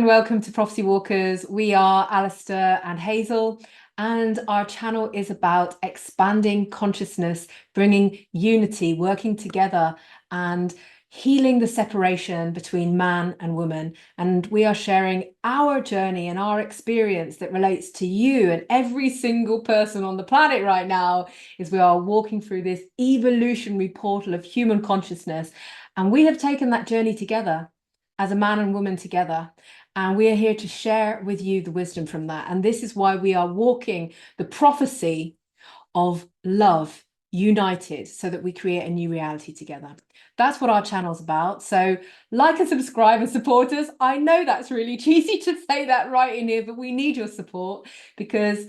welcome to Prophecy Walkers. We are Alistair and Hazel, and our channel is about expanding consciousness, bringing unity, working together, and healing the separation between man and woman. And we are sharing our journey and our experience that relates to you and every single person on the planet right now, as we are walking through this evolutionary portal of human consciousness. And we have taken that journey together as a man and woman together. And we are here to share with you the wisdom from that. And this is why we are walking the prophecy of love united so that we create a new reality together. That's what our channel's about. So like and subscribe and support us. I know that's really cheesy to say that right in here, but we need your support because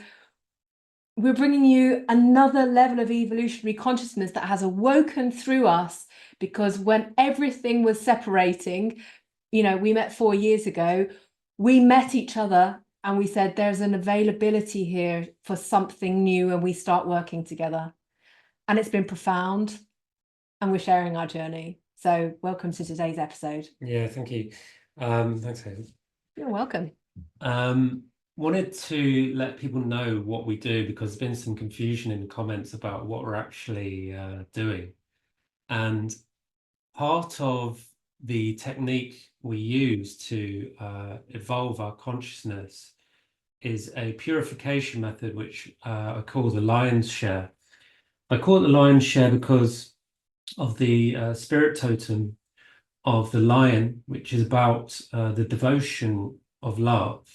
we're bringing you another level of evolutionary consciousness that has awoken through us, because when everything was separating, you know, we met 4 years ago, we met each other and we said, there's an availability here for something new, and we start working together. And it's been profound, and we're sharing our journey. So welcome to today's episode. Yeah, thank you. Thanks, Hazel. You're welcome. Wanted to let people know what we do, because there's been some confusion in the comments about what we're actually doing. And part of the technique we use to evolve our consciousness is a purification method, which I call the lion's share. I call it the lion's share because of the spirit totem of the lion, which is about the devotion of love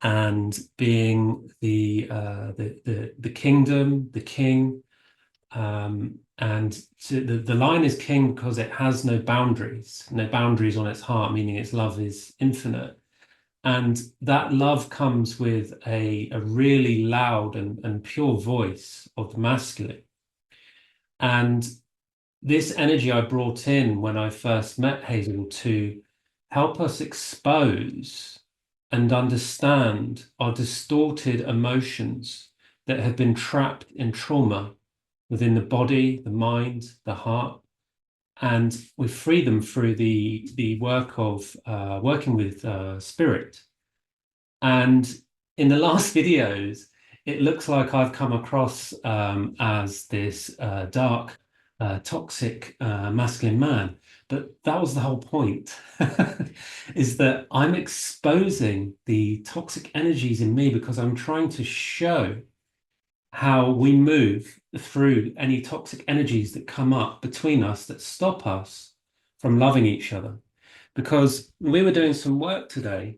and being the kingdom, the king. And the lion is king because it has no boundaries on its heart, meaning its love is infinite. And that love comes with a really loud and pure voice of the masculine. And this energy I brought in when I first met Hazel to help us expose and understand our distorted emotions that have been trapped in trauma within the body, the mind, the heart. And we free them through the work of working with spirit. And in the last videos, it looks like I've come across as this dark, toxic masculine man. But that was the whole point, is that I'm exposing the toxic energies in me because I'm trying to show how we move through any toxic energies that come up between us that stop us from loving each other. Because we were doing some work today,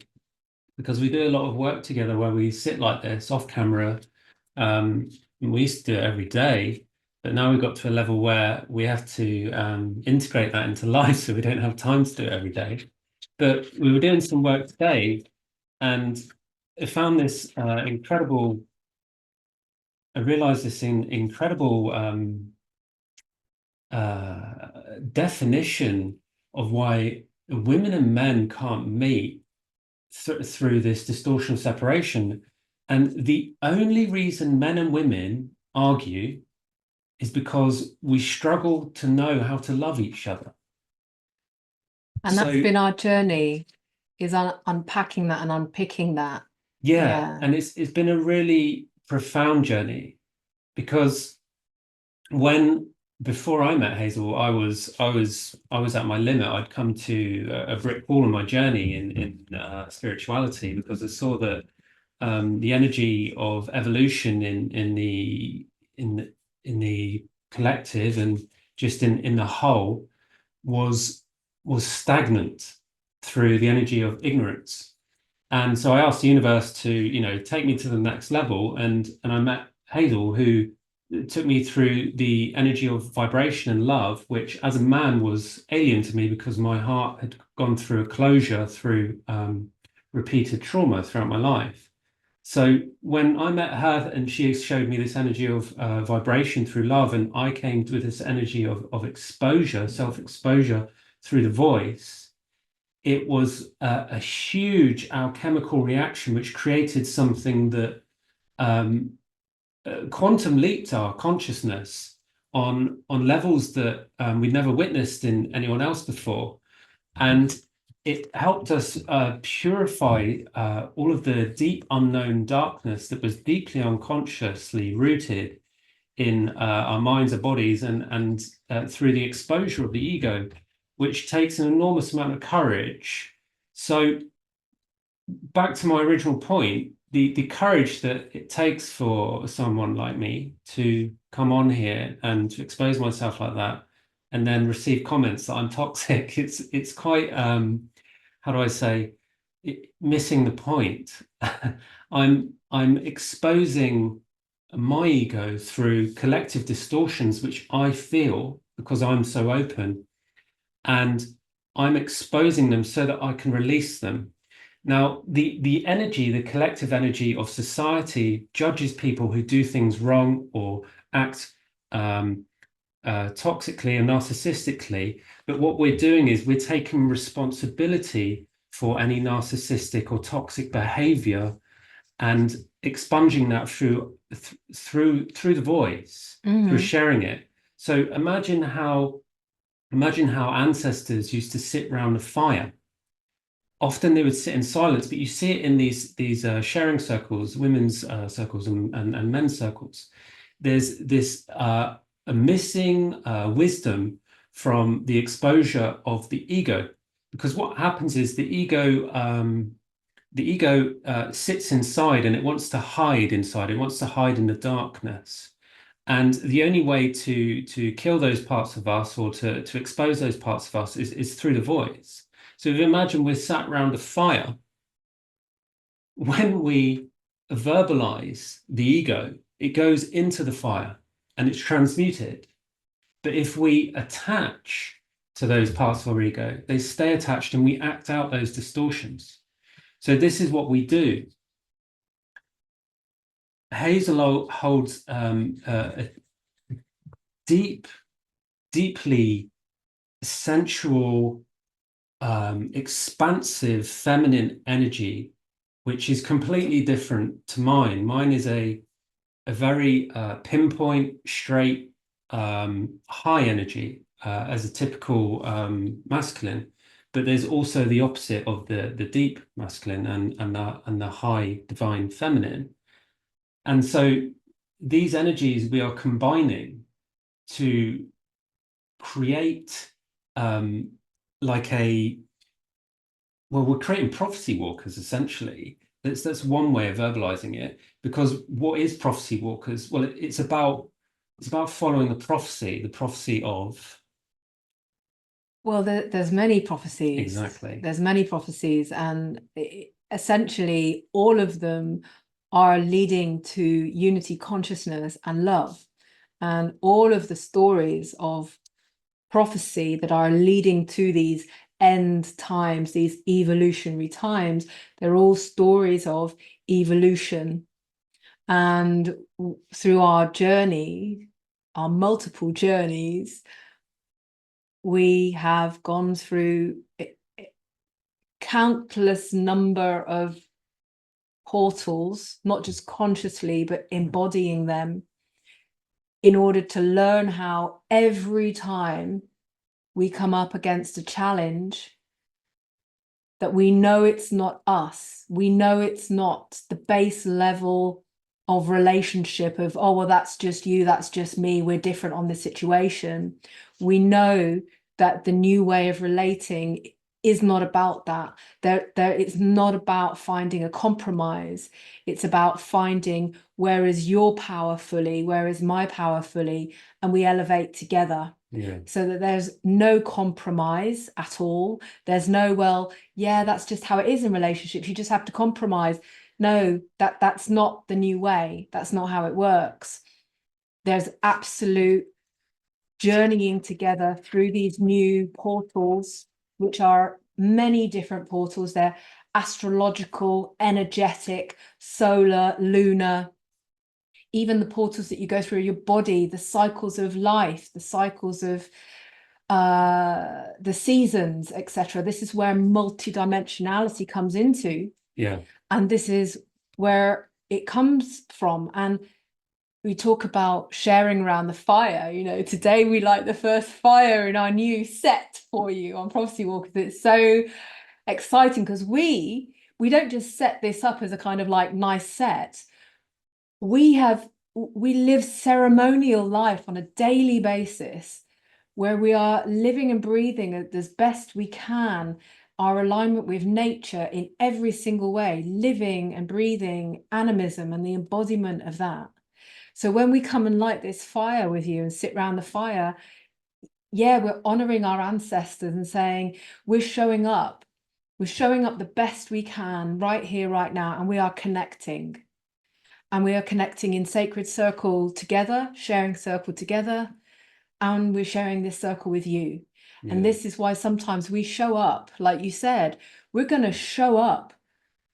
because we do a lot of work together where we sit like this off camera. And we used to do it every day, but now we've got to a level where we have to integrate that into life, so we don't have time to do it every day. But we were doing some work today, and I found this incredible. I realized this incredible definition of why women and men can't meet through this distortion of separation. And the only reason men and women argue is because we struggle to know how to love each other. And that's been our journey, is unpacking that and unpicking that. Yeah. And it's been a really profound journey, because before I met Hazel, I was at my limit. I'd come to a brick wall on my journey in spirituality, because I saw that the energy of evolution in the collective and just in the whole was stagnant through the energy of ignorance. And so I asked the universe to, you know, take me to the next level, and I met Hazel, who took me through the energy of vibration and love, which as a man was alien to me because my heart had gone through a closure through repeated trauma throughout my life. So when I met her and she showed me this energy of vibration through love, and I came with this energy of exposure, self-exposure through the voice, it was a huge alchemical reaction which created something that quantum leaped our consciousness on levels that we'd never witnessed in anyone else before. And it helped us purify all of the deep unknown darkness that was deeply unconsciously rooted in our minds, our bodies, and through the exposure of the ego, which takes an enormous amount of courage. So back to my original point, the courage that it takes for someone like me to come on here and to expose myself like that, and then receive comments that I'm toxic, it's quite how do I say, missing the point. I'm exposing my ego through collective distortions, which I feel because I'm so open, and I'm exposing them so that I can release them. Now, the energy, the collective energy of society judges people who do things wrong or act toxically and narcissistically. But what we're doing is we're taking responsibility for any narcissistic or toxic behavior and expunging that through the voice, through sharing it. So imagine how ancestors used to sit around a fire. Often they would sit in silence, but you see it in these sharing circles, women's circles and men's circles. There's this a missing wisdom from the exposure of the ego, because what happens is the ego sits inside and it wants to hide inside. It wants to hide in the darkness. And the only way to kill those parts of us, or to expose those parts of us, is through the voice. So if you imagine we're sat around a fire, when we verbalize the ego, it goes into the fire and it's transmuted. But if we attach to those parts of our ego, they stay attached and we act out those distortions. So this is what we do. Hazel holds a deeply sensual, expansive feminine energy, which is completely different to mine. Mine is a very pinpoint, straight, high energy, as a typical masculine. But there's also the opposite of the deep masculine and the high divine feminine. And so these energies we are combining to create like we're creating prophecy walkers, essentially. That's one way of verbalizing it. Because what is prophecy walkers? Well, it's about following the prophecy of. Well, there's many prophecies. Exactly. There's many prophecies, and essentially all of them are leading to unity, consciousness, and love. And all of the stories of prophecy that are leading to these end times, these evolutionary times, they're all stories of evolution. And through our journey, our multiple journeys, we have gone through countless number of portals, not just consciously, but embodying them, in order to learn how every time we come up against a challenge, that we know it's not us. We know it's not the base level of relationship of, oh, well, that's just you, that's just me, we're different on this situation. We know that the new way of relating is not about that. It's not about finding a compromise. It's about finding where is your power fully, where is my power fully, and we elevate together. Yeah. So that there's no compromise at all. There's no, well, yeah, that's just how it is in relationships. You just have to compromise. No, that's not the new way. That's not how it works. There's absolute journeying together through these new portals, which are many different portals. They're astrological, energetic, solar, lunar, even the portals that you go through your body, the cycles of life, the cycles of the seasons, etc. This is where multidimensionality comes into. Yeah. And this is where it comes from. And we talk about sharing around the fire. You know, today we light the first fire in our new set for you on Prophecy Walkers. It's so exciting because we don't just set this up as a kind of like nice set. We live ceremonial life on a daily basis where we are living and breathing as best we can our alignment with nature in every single way, living and breathing animism and the embodiment of that. So when we come and light this fire with you and sit around the fire, yeah, we're honoring our ancestors and saying we're showing up. We're showing up the best we can right here, right now, and we are connecting. And we are connecting in sacred circle together, sharing circle together, and we're sharing this circle with you. Yeah. And this is why sometimes we show up, like you said, we're going to show up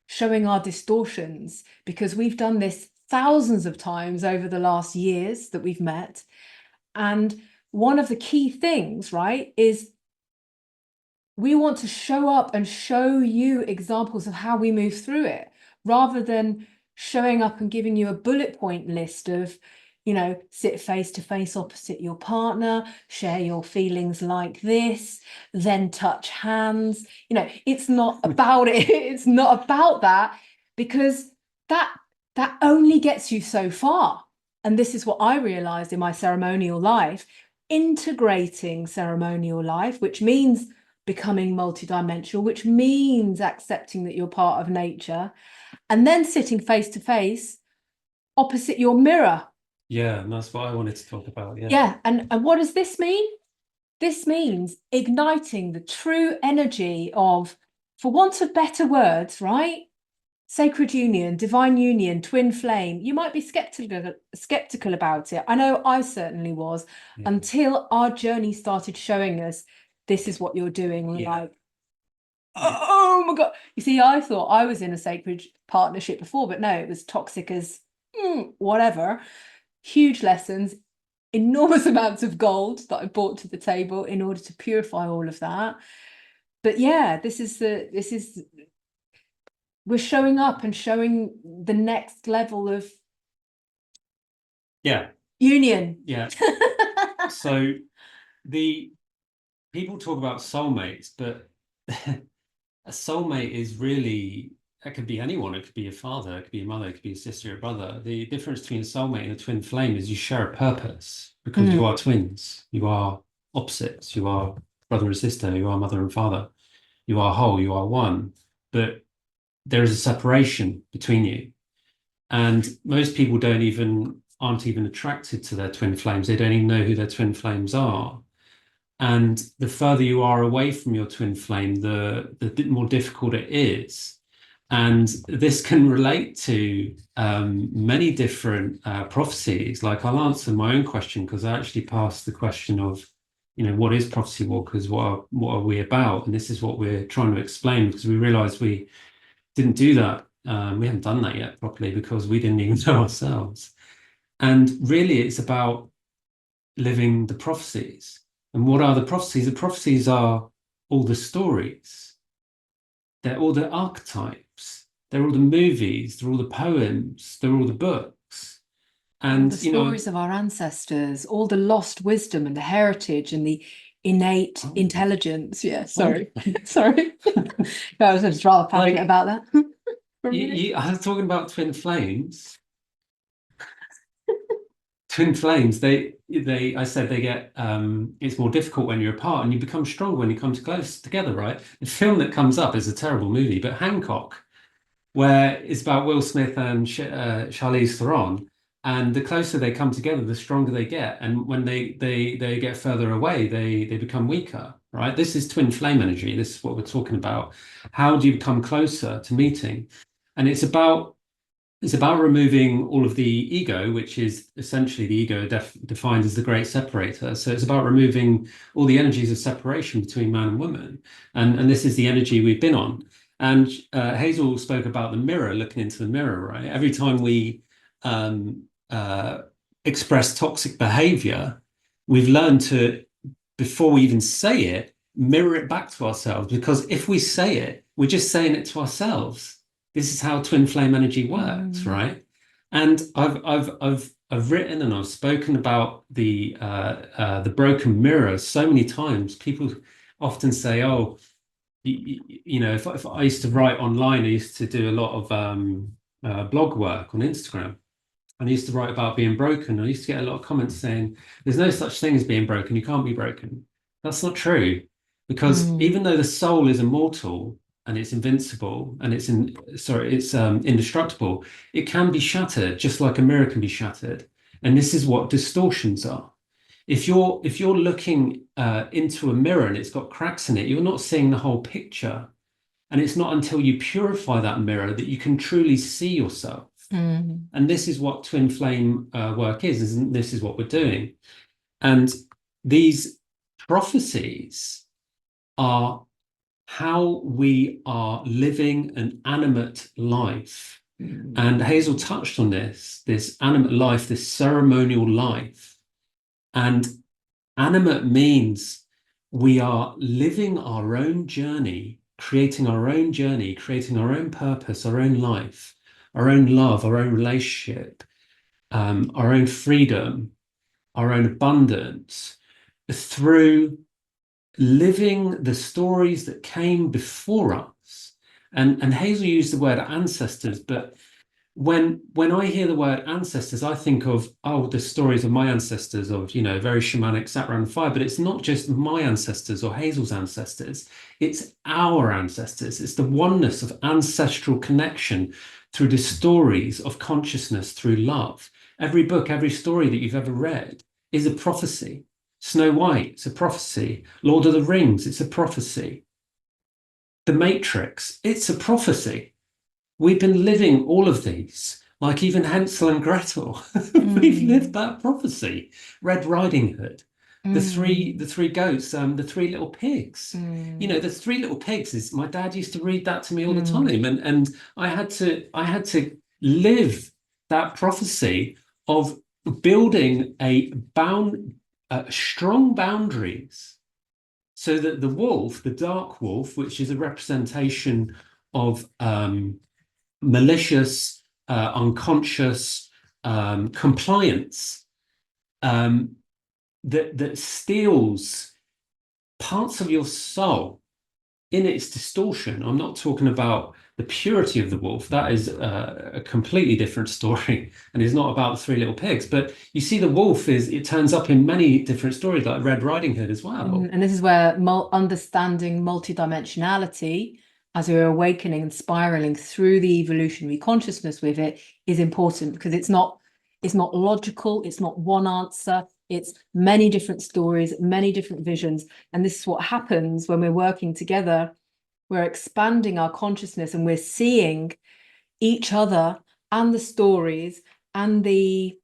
showing our distortions because we've done this thousands of times over the last years that we've met. And one of the key things, right, is we want to show up and show you examples of how we move through it rather than showing up and giving you a bullet point list of, you know, sit face to face opposite your partner, share your feelings like this, then touch hands. You know, it's not about it. It's not about that, because that only gets you so far. And this is what I realized in my ceremonial life, integrating ceremonial life, which means becoming multidimensional, which means accepting that you're part of nature, and then sitting face to face opposite your mirror. Yeah, and that's what I wanted to talk about. Yeah. And what does this mean? This means igniting the true energy of, for want of better words, sacred union, divine union, twin flame. You might be skeptical about it. I know I certainly was, until our journey started showing us this is what you're doing. We're like, oh my God. You see, I thought I was in a sacred partnership before, but no, it was toxic as whatever. Huge lessons, enormous amounts of gold that I brought to the table in order to purify all of that. But yeah, we're showing up and showing the next level of union. So the people talk about soulmates, but a soulmate is really, that could be anyone. It could be your father, it could be your mother, it could be your sister, your brother. The difference between a soulmate and a twin flame is you share a purpose, because you are twins, you are opposites, you are brother and sister, you are mother and father, you are whole, you are one, but there is a separation between you. And most people aren't even attracted to their twin flames. They don't even know who their twin flames are. And the further you are away from your twin flame, the more difficult it is. And this can relate to many different prophecies. Like, I'll answer my own question, because I actually passed the question of, you know, what is prophecy walkers? What are we about? And this is what we're trying to explain, because we realized we didn't do that. We haven't done that yet properly, because we didn't even know ourselves. And really, it's about living the prophecies. And what are the prophecies? The prophecies are all the stories. They're all the archetypes. They're all the movies. They're all the poems. They're all the books. And all the stories of our ancestors, all the lost wisdom and the heritage and the innate intelligence. Yeah, sorry. Sorry. I was just rather passionate about that. I was talking about twin flames. Twin flames, I said they get, it's more difficult when you're apart, and you become stronger when you come close together, right? The film that comes up is a terrible movie, but Hancock, where it's about Will Smith and Charlize Theron, and the closer they come together, the stronger they get. And when they get further away, they become weaker, right? This is twin flame energy. This is what we're talking about. How do you become closer to meeting? And it's about removing all of the ego, which is essentially the ego defined as the great separator. So it's about removing all the energies of separation between man and woman. And this is the energy we've been on. And Hazel spoke about the mirror, looking into the mirror, right? Every time we express toxic behavior, we've learned to, before we even say it, mirror it back to ourselves. Because if we say it, we're just saying it to ourselves. This is how twin flame energy works, right? And I've written and I've spoken about the broken mirror so many times. People often say, "Oh, you know, if I used to write online, I used to do a lot of blog work on Instagram. And I used to write about being broken. I used to get a lot of comments saying, there's no such thing as being broken. You can't be broken. That's not true. Because even though the soul is immortal and it's invincible and it's indestructible, it can be shattered just like a mirror can be shattered. And this is what distortions are. If you're looking into a mirror and it's got cracks in it, you're not seeing the whole picture. And it's not until you purify that mirror that you can truly see yourself. And this is what twin flame work is, and this is what we're doing. And these prophecies are how we are living an animate life. And Hazel touched on this animate life, this ceremonial life. And animate means we are living our own journey, creating our own journey, creating our own purpose, our own life, our own love, our own relationship, our own freedom, our own abundance through living the stories that came before us. And Hazel used the word ancestors, but when I hear the word ancestors, I think of, oh, the stories of my ancestors, of, you know, very shamanic, sat around the fire. But it's not just my ancestors or Hazel's ancestors. It's our ancestors. It's the oneness of ancestral connection through the stories of consciousness through love. Every book, every story that you've ever read is a prophecy. Snow White, it's a prophecy. Lord of the Rings, it's a prophecy. The Matrix, it's a prophecy. We've been living all of these, like even Hansel and Gretel. We've lived that prophecy. Red Riding Hood, the three goats, the three little pigs. You know, the three little pigs is, my dad used to read that to me all the time, and I had to live that prophecy of building strong boundaries, so that the wolf, the dark wolf, which is a representation of malicious, unconscious compliance, that steals parts of your soul in its distortion. I'm not talking about the purity of the wolf. That is a completely different story, and is not about the three little pigs. But you see, the wolf it turns up in many different stories, like Red Riding Hood as well. And this is where understanding multidimensionality, as we're awakening and spiraling through the evolutionary consciousness with it, is important, because it's not logical, it's not one answer, it's many different stories, many different visions. And this is what happens when we're working together. We're expanding our consciousness and we're seeing each other and the stories and the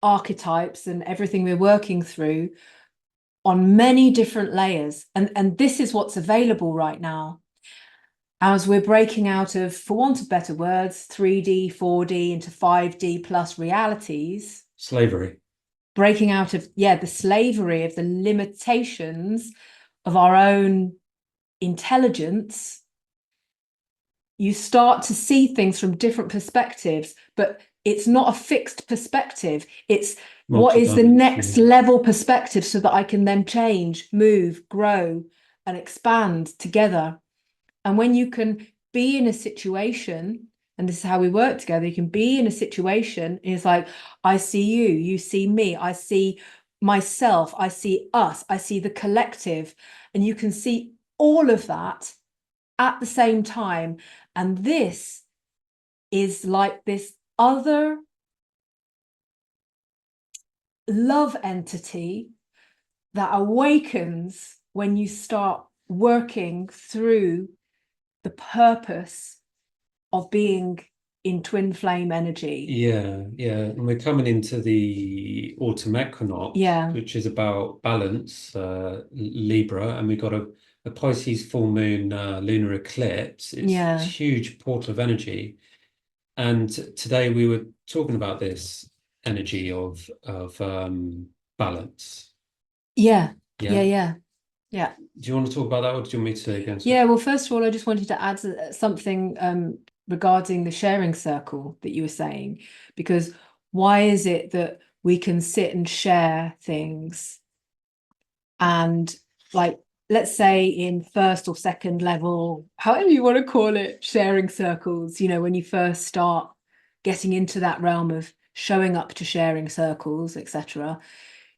archetypes and everything we're working through on many different layers. And this is what's available right now, as we're breaking out of, for want of better words, 3D, 4D into 5D plus realities. Slavery. Breaking out of, the slavery of the limitations of our own intelligence. You start to see things from different perspectives, but it's not a fixed perspective. It's what is the next level perspective, so that I can then change, move, grow, and expand together. And when you can be in a situation, and this is how we work together, you can be in a situation, and it's like, I see you, you see me, I see myself, I see us, I see the collective, and you can see all of that at the same time. And this is like this other love entity that awakens when you start working through the purpose of being in twin flame energy. Yeah. And we're coming into the autumn equinox, which is about balance, Libra, and we've got a Pisces full moon lunar eclipse. It's a huge portal of energy. And today we were talking about this energy of balance. Yeah. Do you want to talk about that, or do you want me to again? Well, first of all, I just wanted to add something regarding the sharing circle that you were saying, because why is it that we can sit and share things, and like, let's say in first or second level, however you want to call it, sharing circles, you know, when you first start getting into that realm of showing up to sharing circles, etc.,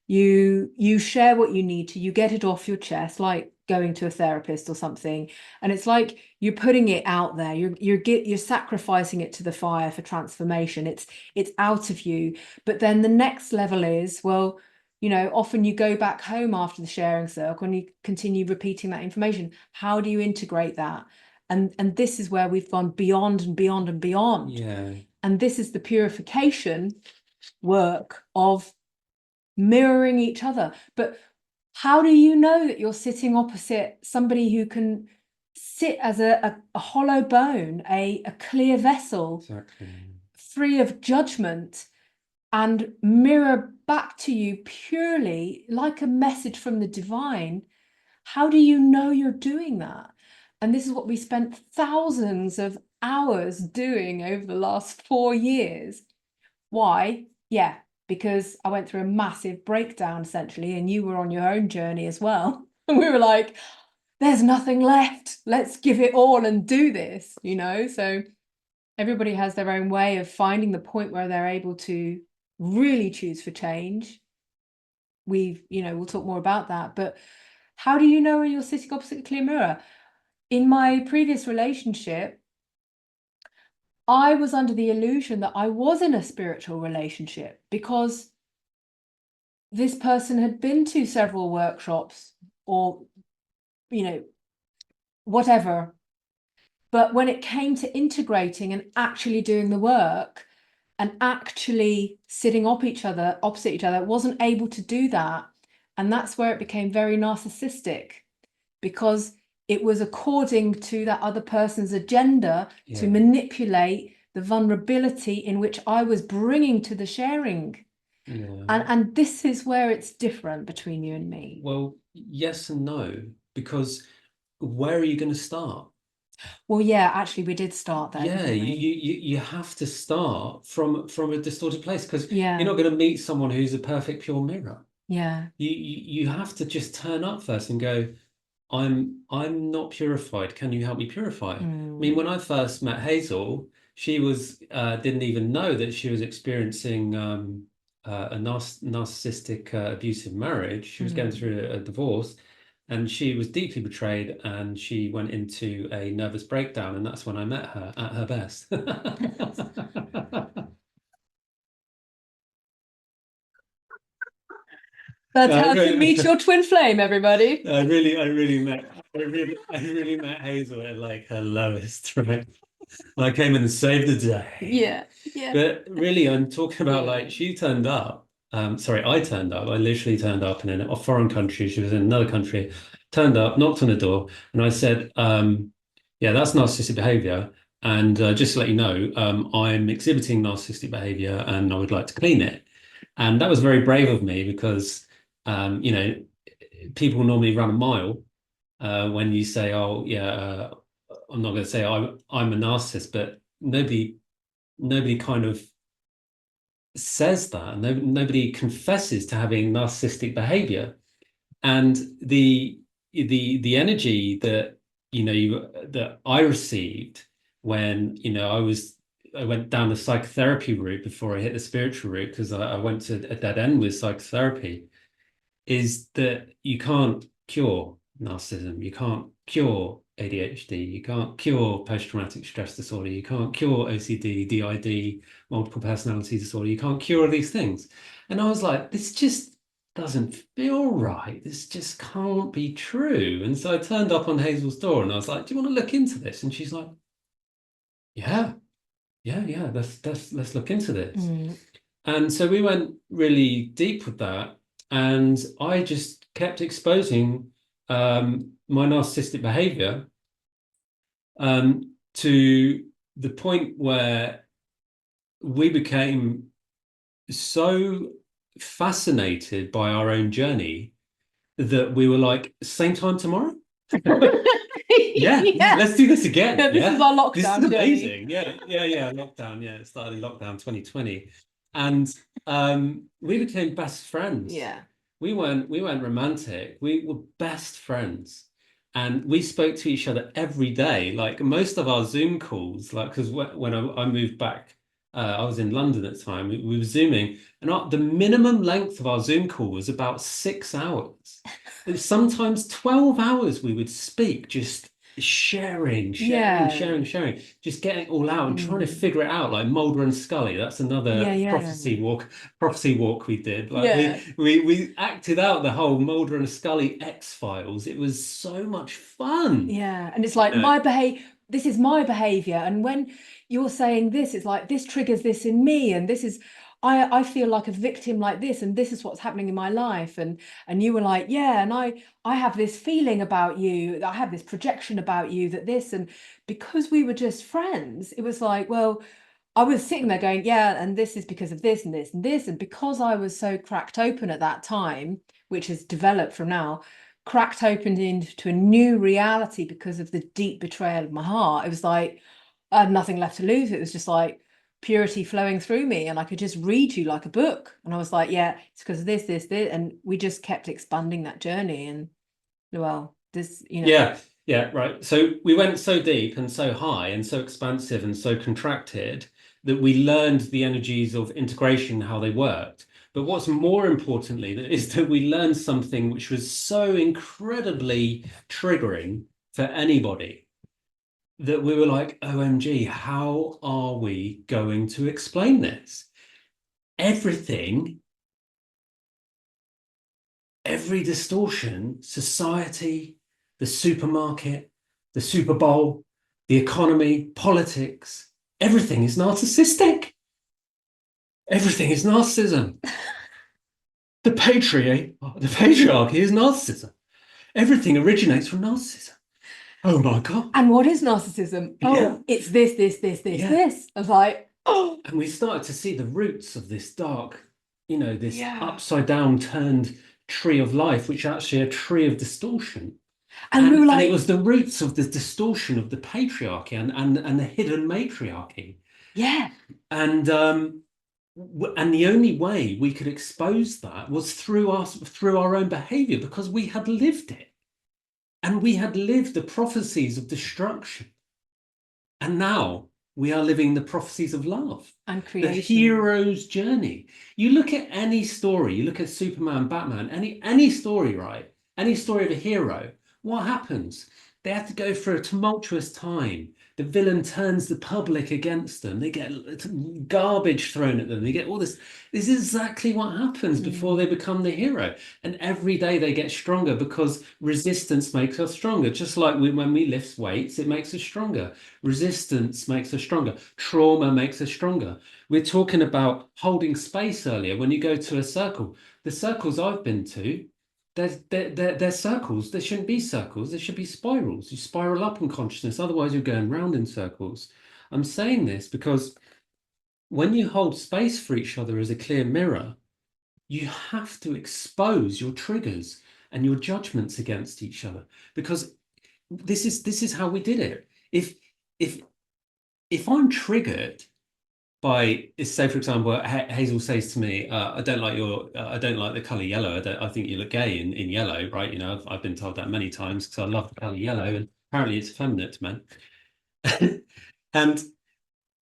you share what you need to, you get it off your chest, like going to a therapist or something, and it's like you're putting it out there, you're sacrificing it to the fire for transformation. It's out of you. But then the next level is, well, you know, often you go back home after the sharing circle and you continue repeating that information. How do you integrate that? And this is where we've gone beyond and beyond and beyond. Yeah. And this is the purification work of mirroring each other. But how do you know that you're sitting opposite somebody who can sit as a hollow bone, a clear vessel, Exactly. free of judgment, and mirror back to you purely like a message from the divine? How do you know you're doing that? And this is what we spent thousands of hours doing over the last 4 years. Why? Yeah, because I went through a massive breakdown essentially, and you were on your own journey as well. And we were like, there's nothing left. Let's give it all and do this, you know? So everybody has their own way of finding the point where they're able to really choose for change. We'll talk more about that. But how do you know when you're sitting opposite a clear mirror? In my previous relationship, I was under the illusion that I was in a spiritual relationship because this person had been to several workshops or, you know, whatever. But when it came to integrating and actually doing the work and actually sitting opposite each other, it wasn't able to do that. And that's where it became very narcissistic, because it was according to that other person's agenda to manipulate the vulnerability in which I was bringing to the sharing. And this is where it's different between you and me. Well, yes and no, because where are you going to start? Well, yeah, actually, we did start there. Yeah, didn't we? you have to start from a distorted place, because Yeah. you're not going to meet someone who's a perfect pure mirror. Yeah. You have to just turn up first and go, I'm not purified. Can you help me purify? I mean, when I first met Hazel, she was didn't even know that she was experiencing a narcissistic abusive marriage. She was going through a divorce, and she was deeply betrayed, and she went into a nervous breakdown, and that's when I met her at her best. That's how to meet your twin flame, everybody. I really met Hazel at like her lowest, right? I came in and saved the day. Yeah, yeah. But really, I'm talking about like she turned up. Sorry, I turned up. I literally turned up in a foreign country. She was in another country. Turned up, knocked on the door, and I said, "Yeah, that's narcissistic behavior. And just to let you know, I'm exhibiting narcissistic behavior, and I would like to clean it." And that was very brave of me, because you know, people normally run a mile when you say, "Oh, yeah, I'm not going to say I'm a narcissist," but nobody kind of says that. Nobody confesses to having narcissistic behavior. And the energy that that I received when I went down the psychotherapy route before I hit the spiritual route, because I went to a dead end with psychotherapy, is that you can't cure narcissism, you can't cure ADHD, you can't cure post-traumatic stress disorder, you can't cure OCD, DID, multiple personality disorder, you can't cure all these things. And I was like, this just doesn't feel right. This just can't be true. And so I turned up on Hazel's door and I was like, do you want to look into this? And she's like, yeah, let's look into this. And so we went really deep with that. And I just kept exposing my narcissistic behavior to the point where we became so fascinated by our own journey that we were like, same time tomorrow? Yeah, let's do this again. Yeah, this is our lockdown. This is amazing. Journey. Yeah. Lockdown. Yeah, it started in lockdown 2020. And we became best friends. Yeah. We weren't romantic. We were best friends. And we spoke to each other every day. Like most of our Zoom calls, like because when I moved back, I was in London at the time. We were Zooming, and the minimum length of our Zoom call was about 6 hours. Sometimes 12 hours we would speak, just Yeah. sharing, just getting it all out and trying to Mm. figure it out, like Mulder and Scully. That's Yeah, another yeah. prophecy walk we did. Like Yeah. we acted out the whole Mulder and Scully X-Files. It was so much fun. Yeah. And it's You like know, this is my behavior. And when you're saying this, it's like this triggers this in me. And this is I feel like a victim like this, and this is what's happening in my life. And you were like, yeah, and I have this feeling about you, I have this projection about you that this, and because we were just friends, it was like, well, I was sitting there going, yeah, and this is because of this and this and this. And because I was so cracked open at that time, which has developed from now, cracked open into a new reality because of the deep betrayal of my heart, it was like I had nothing left to lose. It was just like purity flowing through me, and I could just read you like a book. And I was like, yeah, it's because of this. And we just kept expanding that journey. And well, this, yeah, yeah, right. So we went so deep and so high and so expansive and so contracted that we learned the energies of integration, how they worked. But what's more importantly is that we learned something which was so incredibly triggering for anybody that we were like, OMG, how are we going to explain this? Everything, every distortion, society, the supermarket, the Super Bowl, the economy, politics, everything is narcissistic. Everything is narcissism. The patriarchy is narcissism. Everything originates from narcissism. Oh my God. and what is narcissism? Yeah. Oh, it's Yeah. this. I was like, oh, And we started to see the roots of this dark, this yeah. upside down turned tree of life, which is actually a tree of distortion. And we were And it like, was the roots of the distortion of the patriarchy and the hidden matriarchy. yeah, And and the only way we could expose that was through our own behavior, because we had lived it. And we had lived the prophecies of destruction. And now we are living the prophecies of love, and the creation. hero's journey. You look at any story, you look at Superman, Batman, any story, right? Any story of a hero, what happens? They have to go through a tumultuous time. The villain turns the public against them. They get garbage thrown at them. They get all this. This is exactly what happens before they Mm. become the hero. And every day they get stronger because resistance makes us stronger. Just like when we lift weights, it makes us stronger. Resistance makes us stronger. Trauma makes us stronger. We're talking about holding space earlier. When you go to a circle, the circles I've been to, they're circles. There shouldn't be circles. There should be spirals. You spiral up in consciousness. Otherwise, you're going round in circles. I'm saying this because when you hold space for each other as a clear mirror, you have to expose your triggers and your judgments against each other, because this is how we did it. If if I'm triggered by, say for example, Hazel says to me, I don't like the color yellow. I think you look gay in yellow, right? I've been told that many times because I love the color yellow, and apparently it's effeminate to men. And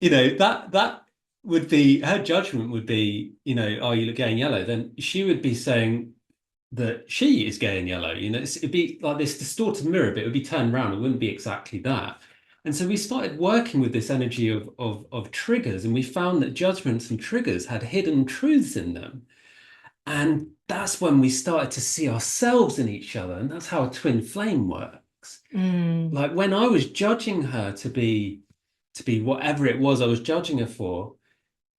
that would be her judgment would be, oh, you look gay in yellow. Then she would be saying that she is gay and yellow. It'd be like this distorted mirror, but it would be turned around. It wouldn't be exactly that. And so we started working with this energy of triggers, and we found that judgments and triggers had hidden truths in them. And that's when we started to see ourselves in each other. And that's how a twin flame works. Mm. Like when I was judging her to be whatever it was I was judging her for,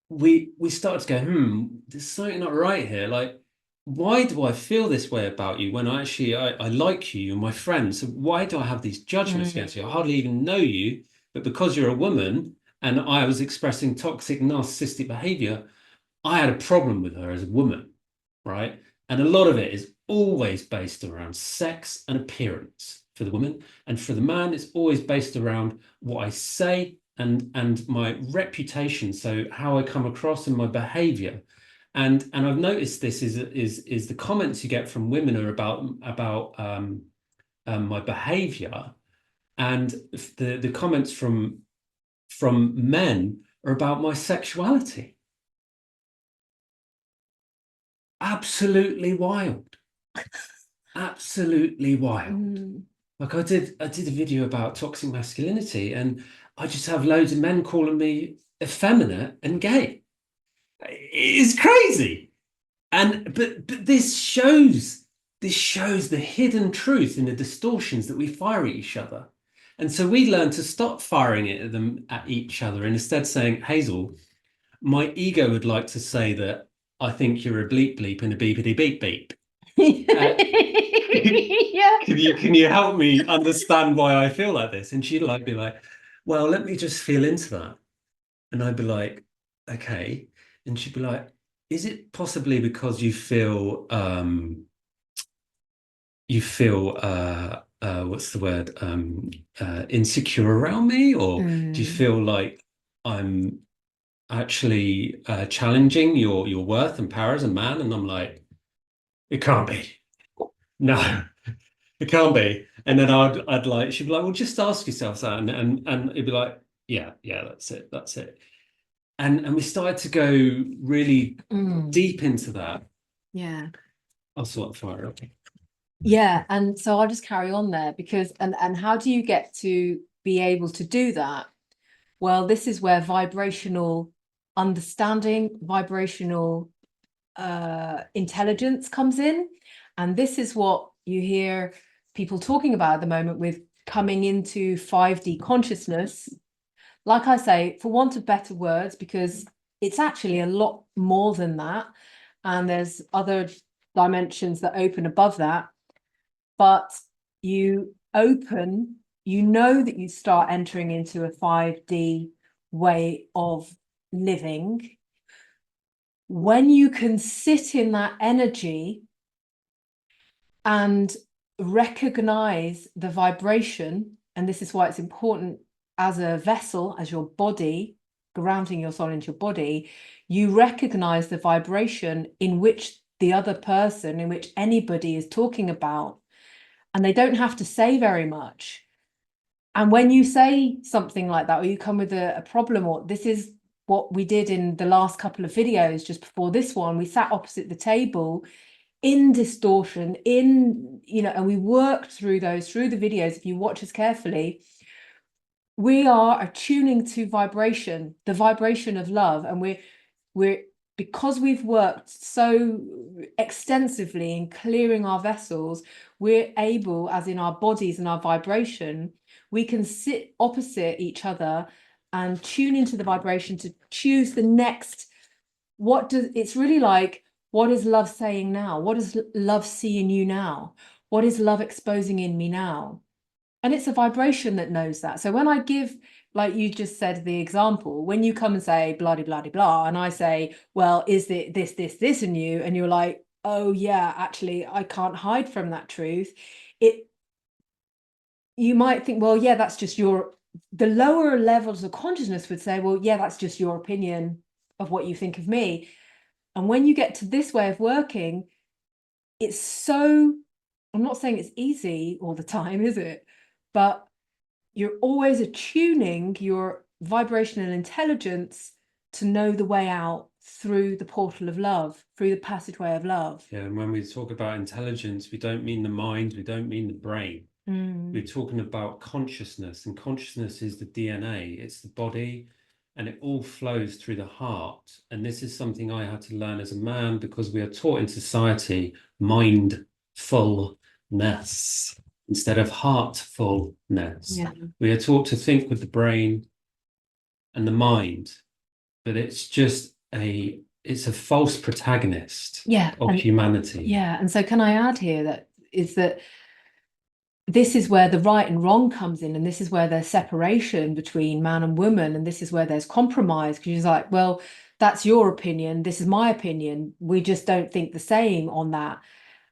we started to go, there's something not right here. Like, why do I feel this way about you when I like you, you're my friend. So why do I have these judgments against you? I hardly even know you, but because you're a woman and I was expressing toxic narcissistic behavior, I had a problem with her as a woman, right? And a lot of it is always based around sex and appearance for the woman. And for the man, it's always based around what I say and my reputation, so how I come across and my behavior. And I've noticed this is the comments you get from women are about my behavior, and the comments from men are about my sexuality. Absolutely wild. Absolutely wild. Like I did a video about toxic masculinity, and I just have loads of men calling me effeminate and gay. It's crazy. And but this shows the hidden truth in the distortions that we fire at each other. And so we learn to stop firing it at each other and instead saying, Hazel, my ego would like to say that I think you're a bleep bleep and a beepity beep beep. Yeah. Can you help me understand why I feel like this? And she'd like be like, well, let me just feel into that. And I'd be like, okay. And she'd be like, is it possibly because you feel what's the word, insecure around me, or do you feel like I'm actually challenging your worth and power as a man? And I'm like, it can't be. No, it can't be. And then I'd like, she'd be like, well, just ask yourself that, and it'd be like, yeah, that's it. And we started to go really deep into that. Yeah. I'll sort of fire up. Yeah, and so I'll just carry on there because and how do you get to be able to do that? Well, this is where vibrational understanding, vibrational intelligence comes in. And this is what you hear people talking about at the moment with coming into 5D consciousness. Like I say, for want of better words, because it's actually a lot more than that. And there's other dimensions that open above that. But you open, you know that you start entering into a 5D way of living when you can sit in that energy and recognize the vibration. And this is why it's important as a vessel, as your body, grounding your soul into your body, you recognize the vibration in which the other person, in which anybody is talking about. And they don't have to say very much. And when you say something like that, or you come with a problem, or this is what we did in the last couple of videos just before this one, we sat opposite the table in distortion, and we worked through the videos. If you watch us carefully, we are attuning to vibration, the vibration of love. And we're because we've worked so extensively in clearing our vessels, we're able, as in our bodies and our vibration, we can sit opposite each other and tune into the vibration to choose the next. It's really like, what is love saying now? What is love seeing you now? What is love exposing in me now? And it's a vibration that knows that. So when I give, like you just said, the example, when you come and say blah, blah, blah, blah, and I say, well, is it this in you? And you're like, oh yeah, actually, I can't hide from that truth. You might think, well, yeah, that's just the lower levels of consciousness would say, well, yeah, that's just your opinion of what you think of me. And when you get to this way of working, it's so, I'm not saying it's easy all the time, is it? But you're always attuning your vibrational intelligence to know the way out through the portal of love, through the passageway of love. Yeah, and when we talk about intelligence, we don't mean the mind, we don't mean the brain. We're talking about consciousness, and consciousness is the DNA, it's the body, and it all flows through the heart. And this is something I had to learn as a man, because we are taught in society mindfulness instead of heartfulness. Yeah. We are taught to think with the brain and the mind, but it's just it's a false protagonist of humanity. Yeah. And so can I add here that this is where the right and wrong comes in, and this is where there's separation between man and woman, and this is where there's compromise, because you're like, well, that's your opinion, this is my opinion, we just don't think the same on that.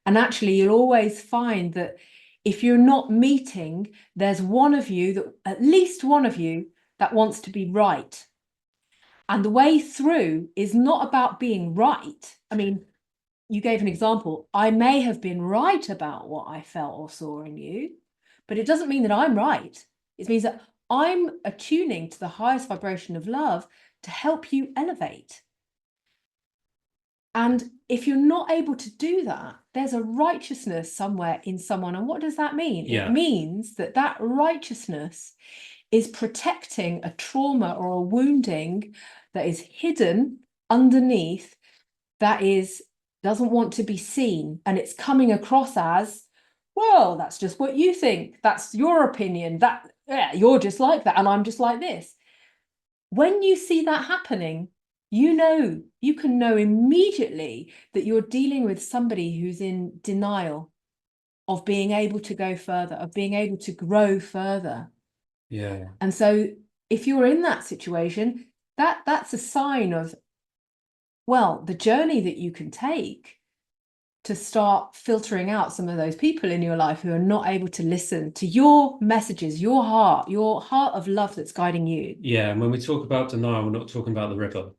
And actually, you'll always find that if you're not meeting, there's one of you, that at least one of you, that wants to be right. And the way through is not about being right. I mean, you gave an example. I may have been right about what I felt or saw in you, but it doesn't mean that I'm right. It means that I'm attuning to the highest vibration of love to help you elevate. And if you're not able to do that, there's a righteousness somewhere in someone. And what does that mean? Yeah. It means that that righteousness is protecting a trauma or a wounding that is hidden underneath, that doesn't want to be seen. And it's coming across as, well, that's just what you think. That's your opinion. You're just like that. And I'm just like this. When you see that happening, you can know immediately that you're dealing with somebody who's in denial of being able to go further, of being able to grow further. Yeah. And so if you're in that situation, that's a sign of, well, the journey that you can take to start filtering out some of those people in your life who are not able to listen to your messages, your heart of love that's guiding you. Yeah, and when we talk about denial, we're not talking about the river.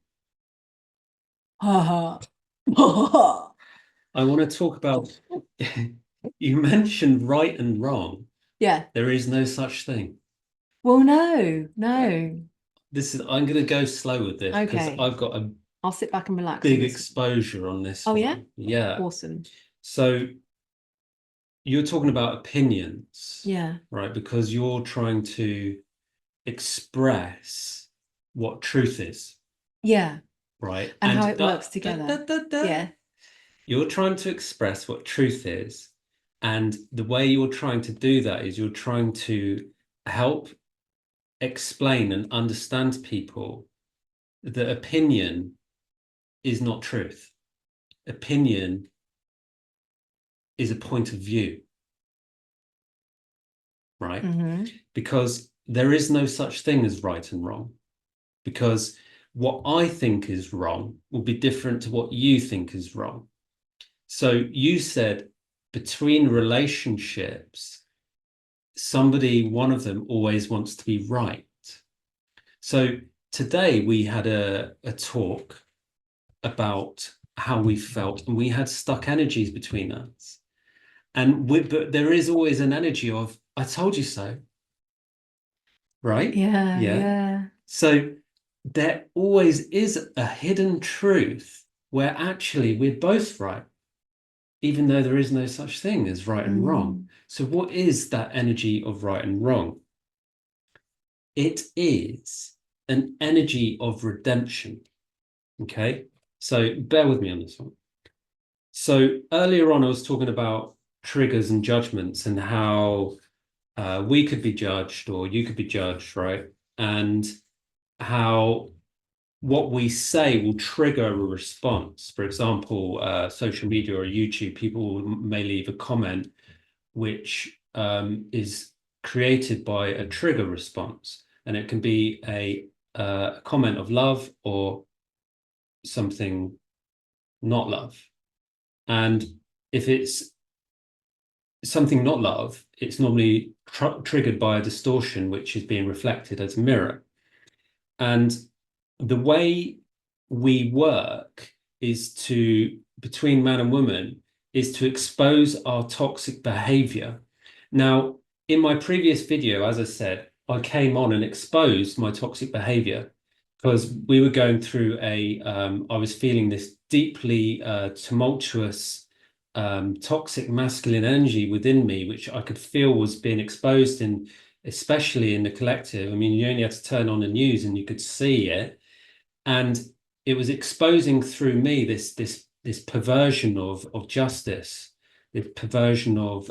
I want to talk about, you mentioned right and wrong. Yeah. There is no such thing. Well, no. I'm going to go slow with this because Okay. I've got a I'll sit back and relax. big exposure on this Oh, one. yeah? Yeah. Awesome. So you're talking about opinions. Yeah. Right? Because you're trying to express what truth is. Yeah. Right? And how it works together. Yeah. You're trying to express what truth is. And the way you're trying to do that is you're trying to help explain and understand people that opinion is not truth. Opinion is a point of view, right? Mm-hmm. Because there is no such thing as right and wrong. Because what I think is wrong will be different to what you think is wrong. So you said between relationships, one of them always wants to be right. So today we had a talk about how we felt, and we had stuck energies between us. But there is always an energy of, I told you so. Right? Yeah. So there always is a hidden truth where actually we're both right, even though there is no such thing as right and wrong. So what is that energy of right and wrong? It is an energy of redemption. Okay, so bear with me on this one. So earlier on, I was talking about triggers and judgments and how we could be judged or you could be judged, right? And how what we say will trigger a response. For example, social media or YouTube, people may leave a comment which is created by a trigger response. And it can be a comment of love or something not love. And if it's something not love, it's normally triggered by a distortion, which is being reflected as a mirror. And the way we work between man and woman, is to expose our toxic behavior. Now, in my previous video, as I said, I came on and exposed my toxic behavior because we were going through I was feeling this deeply tumultuous, toxic masculine energy within me, which I could feel was being exposed especially in the collective. I mean, you only had to turn on the news and you could see it. And it was exposing through me this perversion of justice, this perversion of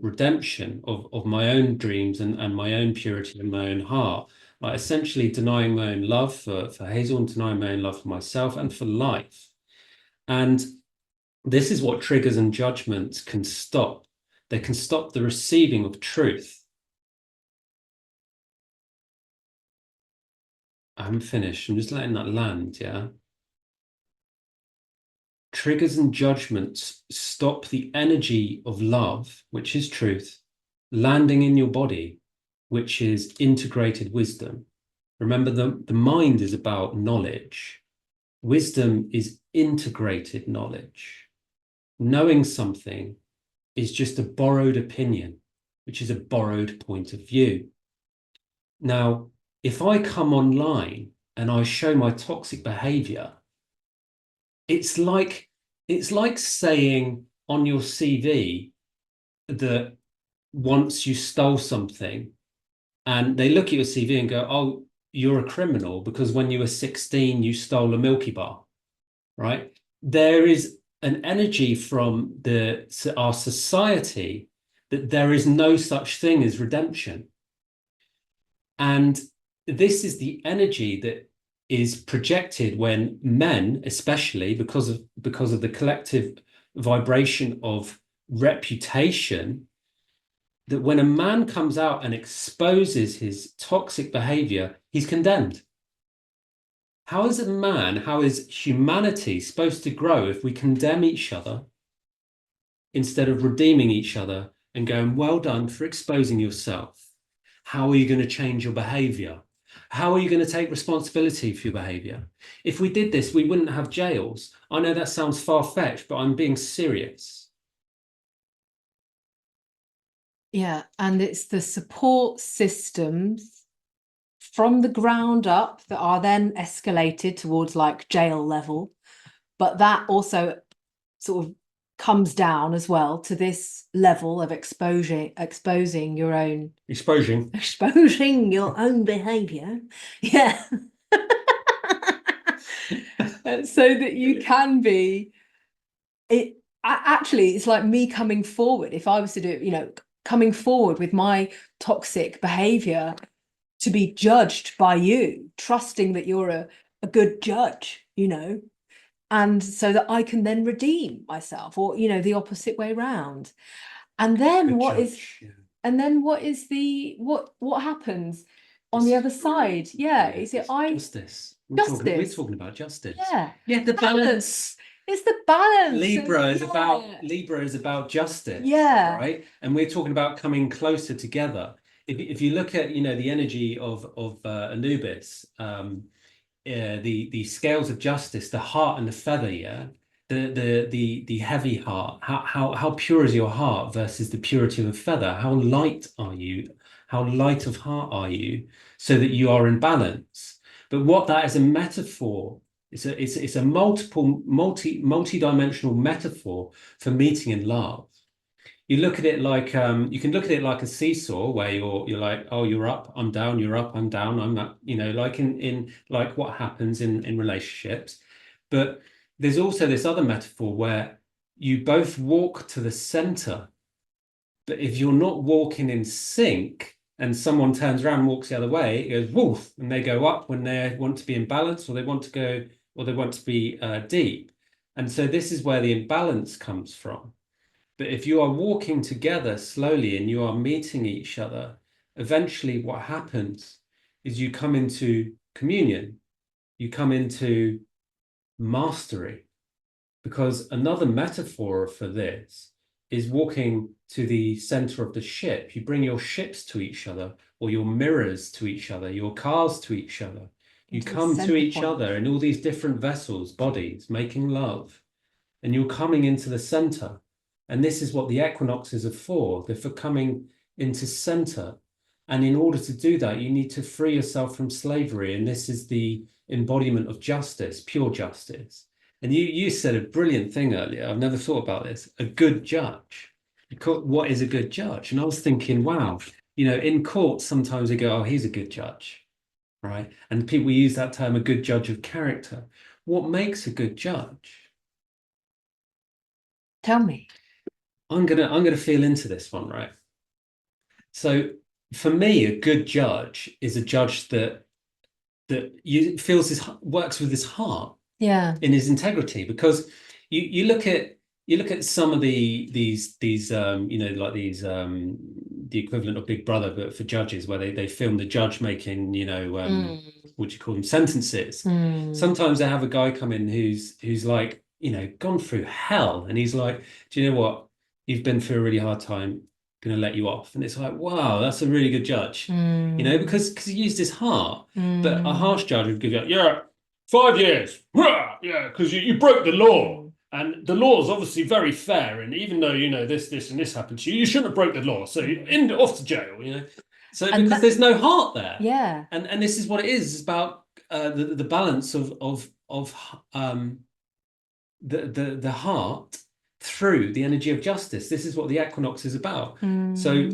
redemption of my own dreams and my own purity and my own heart. Like essentially denying my own love for Hazel and denying my own love for myself and for life. And this is what triggers and judgments can stop. They can stop the receiving of truth. I'm finished. I'm just letting that land, yeah? Triggers and judgments stop the energy of love, which is truth, landing in your body, which is integrated wisdom. Remember, the mind is about knowledge. Wisdom is integrated knowledge. Knowing something is just a borrowed opinion, which is a borrowed point of view. Now, if I come online and I show my toxic behavior, it's like saying on your CV that once you stole something, and they look at your CV and go, "Oh, you're a criminal because when you were 16, you stole a Milky Bar," right? There is an energy from our society that there is no such thing as redemption. And this is the energy that is projected when men, especially because of the collective vibration of reputation, that when a man comes out and exposes his toxic behavior, he's condemned. How is humanity supposed to grow if we condemn each other instead of redeeming each other and going, "Well done for exposing yourself. How are you going to change your behavior? How are you going to take responsibility for your behavior?" If we did this, we wouldn't have jails. I know that sounds far-fetched, but I'm being serious. Yeah, and it's the support systems from the ground up that are then escalated towards like jail level, but that also sort of comes down as well to this level of exposing your own exposing your own behavior. Yeah. So that you can be actually, it's like me coming forward. If I was to do, coming forward with my toxic behavior to be judged by you, trusting that you're a good judge, and so that I can then redeem myself, or the opposite way round. And then what happens on the other side? Is it justice? We're talking about justice. Yeah, the balance. It's the balance. Libra is about justice. Yeah. Right. And we're talking about coming closer together. If you look at the energy of Anubis, the scales of justice, the heart and the feather, the heavy heart, how pure is your heart versus the purity of a feather? How light are you? How light of heart are you, so that you are in balance? But what that is a metaphor. It's a multi-dimensional metaphor for meeting in love. You look at it like you can look at it like a seesaw where you're like, "Oh, you're up, I'm down, you're up, I'm down, I'm not," like in like what happens in relationships. But there's also this other metaphor where you both walk to the center, but if you're not walking in sync and someone turns around and walks the other way, it goes woof, and they go up when they want to be in balance, or they want to be deep. And so this is where the imbalance comes from. But if you are walking together slowly and you are meeting each other, eventually what happens is you come into communion, you come into mastery. Because another metaphor for this is walking to the center of the ship. You bring your ships to each other, or your mirrors to each other, your cars to each other. You come to each other in all these different vessels, bodies, making love, and you're coming into the center. And this is what the equinoxes are for. They're for coming into center. And in order to do that, you need to free yourself from slavery. And this is the embodiment of justice, pure justice. And you said a brilliant thing earlier. I've never thought about this. A good judge. What is a good judge? And I was thinking, wow, in court, sometimes they go, "Oh, he's a good judge," right? And people use that term, a good judge of character. What makes a good judge? Tell me. I'm gonna feel into this one, right? So for me, a good judge is a judge that works with his heart, in his integrity. Because you look at some of these like these the equivalent of Big Brother, but for judges, where they film the judge making what do you call them, sentences. Sometimes they have a guy come in who's like gone through hell, and he's like, "Do you know what? You've been through a really hard time. Going to let you off." And it's like, wow, that's a really good judge, because he used his heart. But a harsh judge would give you, "Yeah, 5 years, yeah, because you broke the law." And the law is obviously very fair. And even though, you know, this, and this happened to you, you shouldn't have broke the law. So you're off to jail, you know. So And because there's no heart there. yeah. And this is what it is. It's about the balance of the heart through the energy of justice. This is what the equinox is about. So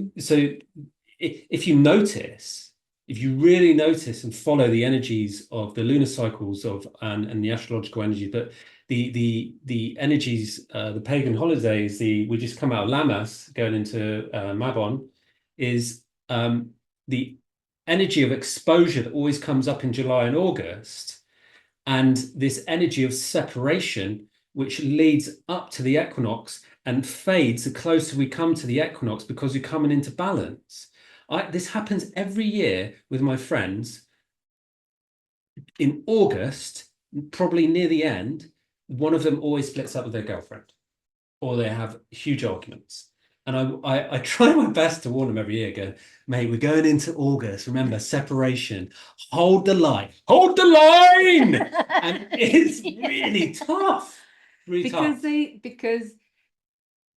if you notice, if you really notice and follow the energies of the lunar cycles of and the astrological energy, but the energies, the pagan holidays, we just come out of Lammas going into Mabon, is the energy of exposure that always comes up in July and August, and this energy of separation, which leads up to the equinox and fades the closer we come to the equinox because we're coming into balance. This happens every year with my friends. In August, probably near the end, one of them always splits up with their girlfriend, or they have huge arguments. And I try my best to warn them every year, go, mate, we're going into August. Remember, separation. Hold the line. Hold the line! And it's really tough. Really tough. Because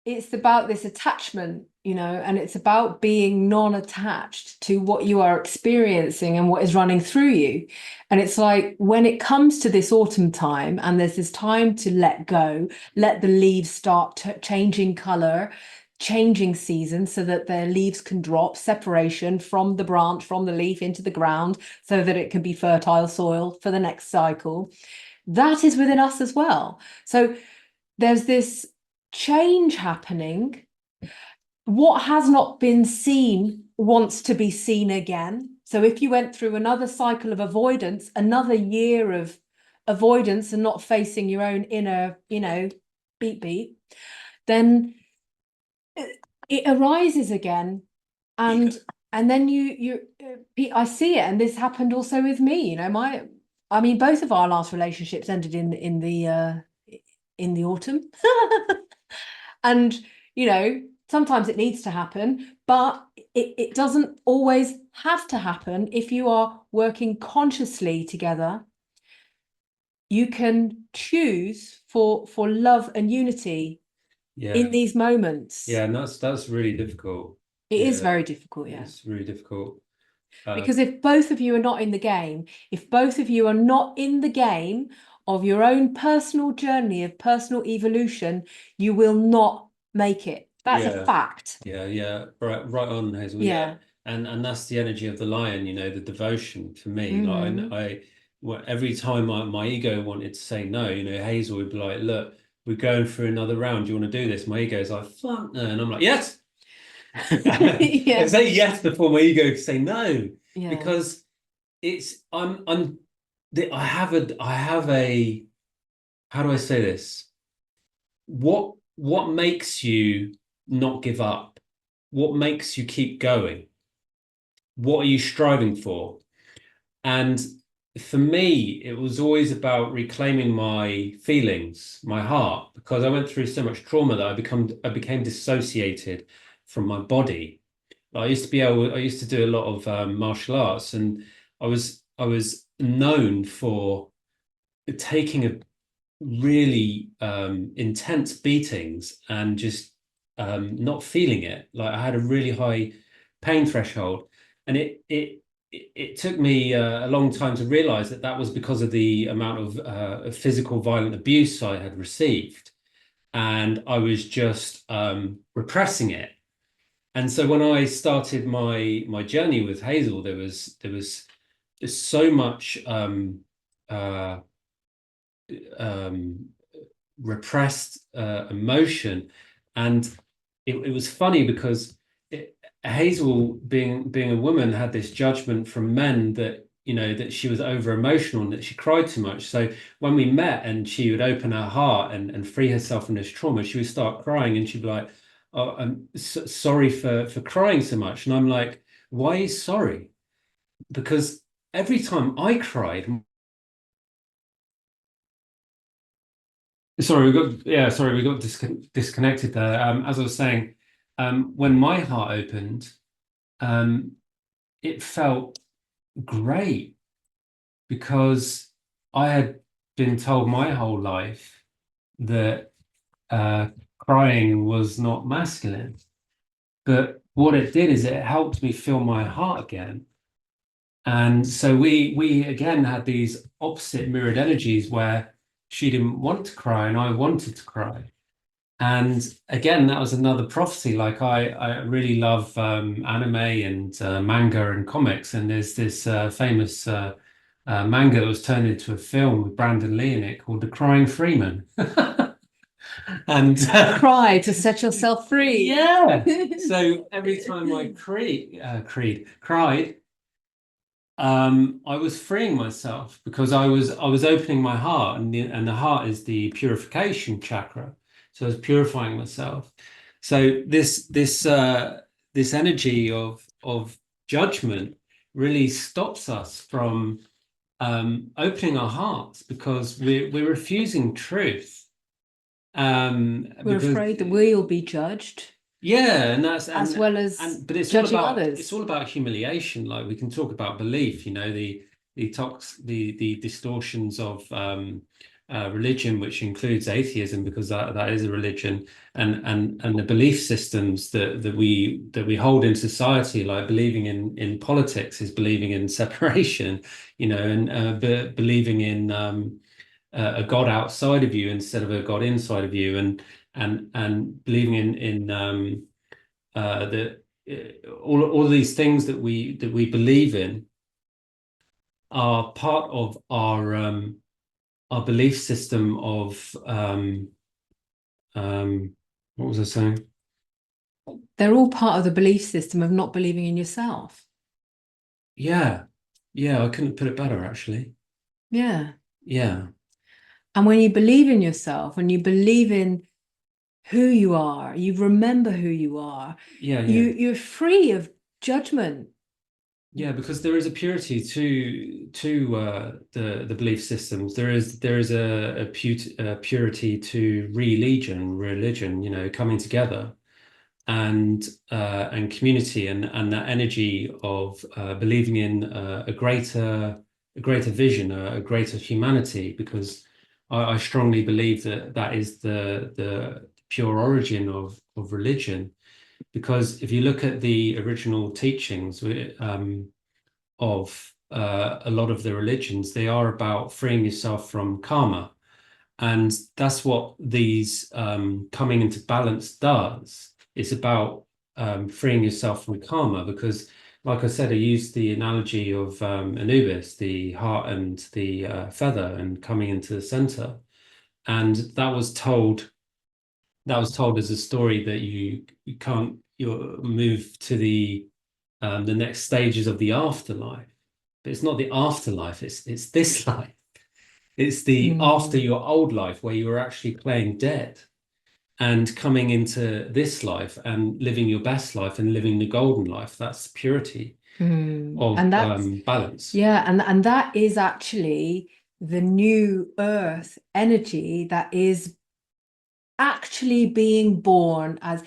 it's about this attachment, you know, and it's about being non-attached to what you are experiencing and what is running through you. And it's like when it comes to this autumn time and there's this time to let go, let the leaves start changing color, changing season so that their leaves can drop, separation from the branch, from the leaf into the ground so that it can be fertile soil for the next cycle. That is within us as well. So there's this change happening. What has not been seen wants to be seen again. So if you went through another cycle of avoidance, another year of avoidance and not facing your own inner, you know, beat, then it arises again. And then I see it, and this happened also with me, you know, I mean, both of our last relationships ended in the autumn. And, you know, sometimes it needs to happen, but it doesn't always have to happen. If you are working consciously together, you can choose for love and unity in these moments. Yeah, and that's really difficult. It is very difficult, yeah. It's really difficult. Because if both of you are not in the game, if both of you are not in the game of your own personal journey of personal evolution, you will not make it. That's a fact. Yeah. Right on, Hazel. Yeah. And that's the energy of the lion, you know, the devotion for me. Like every time my ego wanted to say no, you know, Hazel would be like, look, we're going through another round. Do you want to do this? My ego is like, fuck no. And I'm like, yes. I say yes before my ego can say no, because it's I have a how do I say this? What makes you not give up? What makes you keep going? What are you striving for? And for me, it was always about reclaiming my feelings, my heart, because I went through so much trauma that I became dissociated from my body. I used to do a lot of martial arts, and I was known for taking a really intense beatings and just not feeling it. Like I had a really high pain threshold, and it took me a long time to realize that was because of the amount of physical violent abuse I had received, and I was just repressing it. And so when I started my journey with Hazel, there's so much repressed emotion, and it was funny because Hazel, being a woman, had this judgment from men that, you know, that she was over emotional and that she cried too much. So when we met and she would open her heart and free herself from this trauma, she would start crying, and she'd be like, oh, I'm sorry for crying so much. And I'm like, why are you sorry? Because every time I cried, sorry, we got disconnected there. As I was saying, when my heart opened, it felt great, because I had been told my whole life that crying was not masculine. But what it did is it helped me feel my heart again. And so we again had these opposite mirrored energies where she didn't want to cry and I wanted to cry. And again, that was another prophecy. Like I really love anime and manga and comics. And there's this famous manga that was turned into a film with Brandon Lee in it called The Crying Freeman. And Cry to set yourself free. yeah. So every time I cried, I was freeing myself because I was opening my heart, and the heart is the purification chakra. So I was purifying myself. So this energy of judgment really stops us from opening our hearts because we're refusing truth. We're Because afraid that we'll be judged. Yeah, and as well as but it's judging all about others. It's all about humiliation. Like we can talk about belief, you know, the distortions of religion, which includes atheism, because that is a religion, and the belief systems that we hold in society, like believing in politics is believing in separation, you know, and believing in a God outside of you instead of a God inside of you, and believing in the all of these things that we believe in are part of our belief system of what was I saying? They're all part of the belief system of not believing in yourself. Yeah, I couldn't put it better, actually. Yeah. And when you believe in yourself, and you believe in who you are, you remember who you are, you're free of judgment. Yeah, because there is a purity to the belief systems. There is a purity to religion, you know, coming together, and community, and that energy of believing in a greater vision, a greater humanity. Because I strongly believe that is the pure origin of religion. Because if you look at the original teachings of a lot of the religions, they are about freeing yourself from karma. And that's what these coming into balance does. It's about freeing yourself from karma, because, like I said, I used the analogy of Anubis, the heart and the feather, and coming into the center. And that was told as a story that you can't move to the next stages of the afterlife. But it's not the afterlife, it's this life. It's the after your old life, where you were actually playing dead, and coming into this life and living your best life and living the golden life. That's purity of and that's balance. Yeah, and that is actually the new earth energy that is actually being born as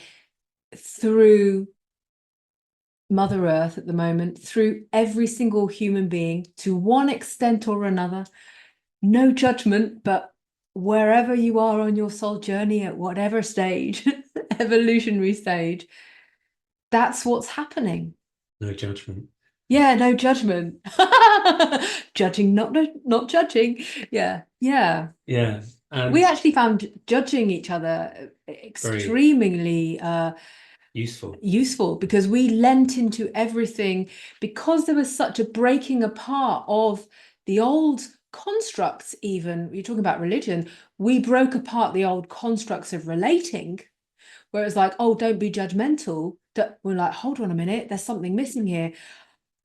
through Mother Earth at the moment, through every single human being, to one extent or another. No judgment, but wherever you are on your soul journey, at whatever stage, evolutionary stage, that's what's happening. No judgment. Yeah, no judgment. Judging, not judging. Yeah. And We actually found judging each other extremely useful, because we lent into everything, because there was such a breaking apart of the old constructs. Even you're talking about religion, we broke apart the old constructs of relating, where it's like, oh, don't be judgmental. We're like, hold on a minute, there's something missing here.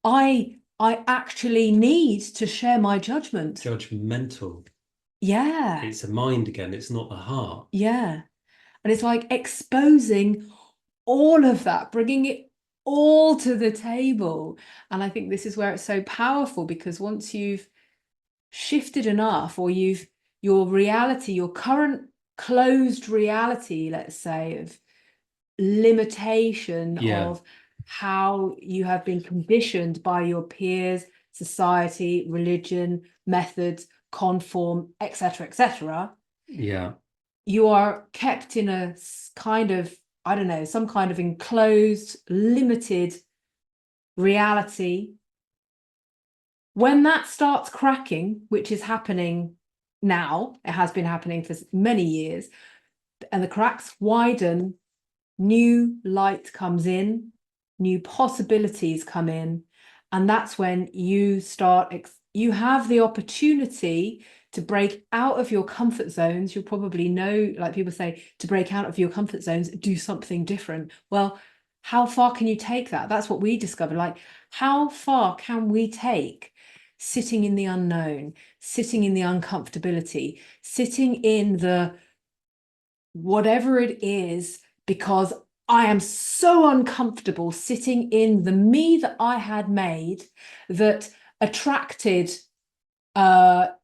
I actually need to share my judgment. Judgmental. Yeah. It's a mind again, it's not the heart. Yeah. And it's like exposing all of that, bringing it all to the table. And I think this is where it's so powerful, because once you've shifted enough, or your reality, your current closed reality, let's say, of limitation of how you have been conditioned by your peers, society, religion, methods, conform, etc., etc. you are kept in a kind of, I don't know, some kind of enclosed, limited reality. When that starts cracking, which is happening now, it has been happening for many years, and the cracks widen, new light comes in, new possibilities come in, and that's when you start, you have the opportunity to break out of your comfort zones. You'll probably know, like people say, to break out of your comfort zones, do something different. Well, how far can you take that? That's what we discovered. Like, how far can we take sitting in the unknown, sitting in the uncomfortability, sitting in the whatever it is, because I am so uncomfortable sitting in the me that I had made that attracted, that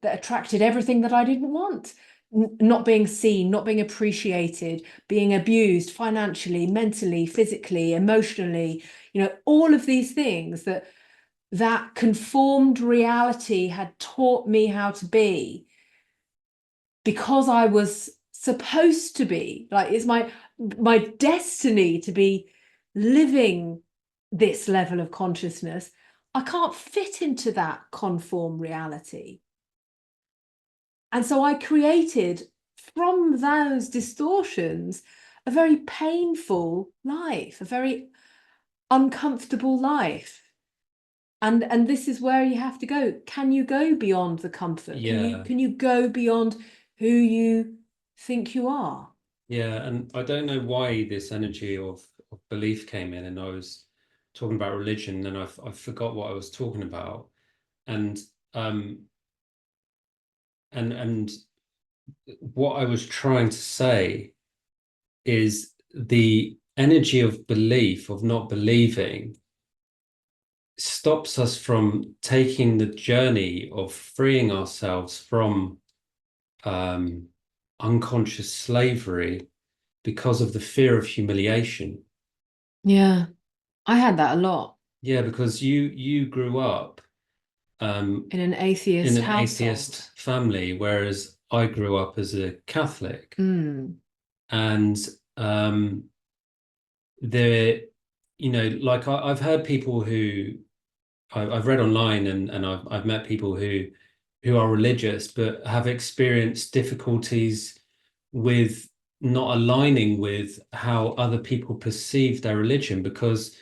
attracted everything that I didn't want. Not being seen, not being appreciated, being abused financially, mentally, physically, emotionally, all of these things that conformed reality had taught me how to be, because I was supposed to be, like, it's my destiny to be living this level of consciousness. I can't fit into that conform reality. And so I created from those distortions a very painful life, a very uncomfortable life. And this is where you have to go. Can you go beyond the comfort? Yeah. Can you go beyond who you think you are? Yeah, and I don't know why this energy of belief came in, and I was talking about religion, and I forgot what I was talking about, and and what I was trying to say is the energy of belief, of not believing, stops us from taking the journey of freeing ourselves from unconscious slavery because of the fear of humiliation. Yeah, I had that a lot. Yeah, because you grew up In an in atheist an household. atheist family, whereas I grew up as a Catholic. Mm. And there, like I've heard people who I've read online, and I've met people who are religious but have experienced difficulties with not aligning with how other people perceive their religion, because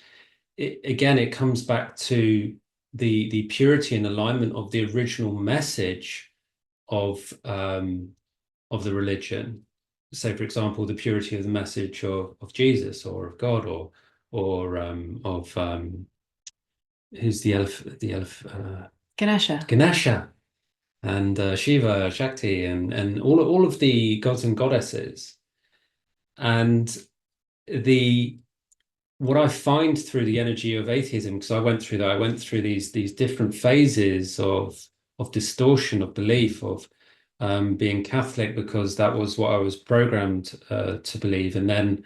it comes back to the purity and alignment of the original message of the religion. Say, for example, the purity of the message of Jesus, or of God, or of who's Ganesha. Ganesha, and Shiva, Shakti, and all of the gods and goddesses. And the what I find through the energy of atheism, because I went through that, I went through these different phases of distortion of belief, of being Catholic because that was what I was programmed to believe, and then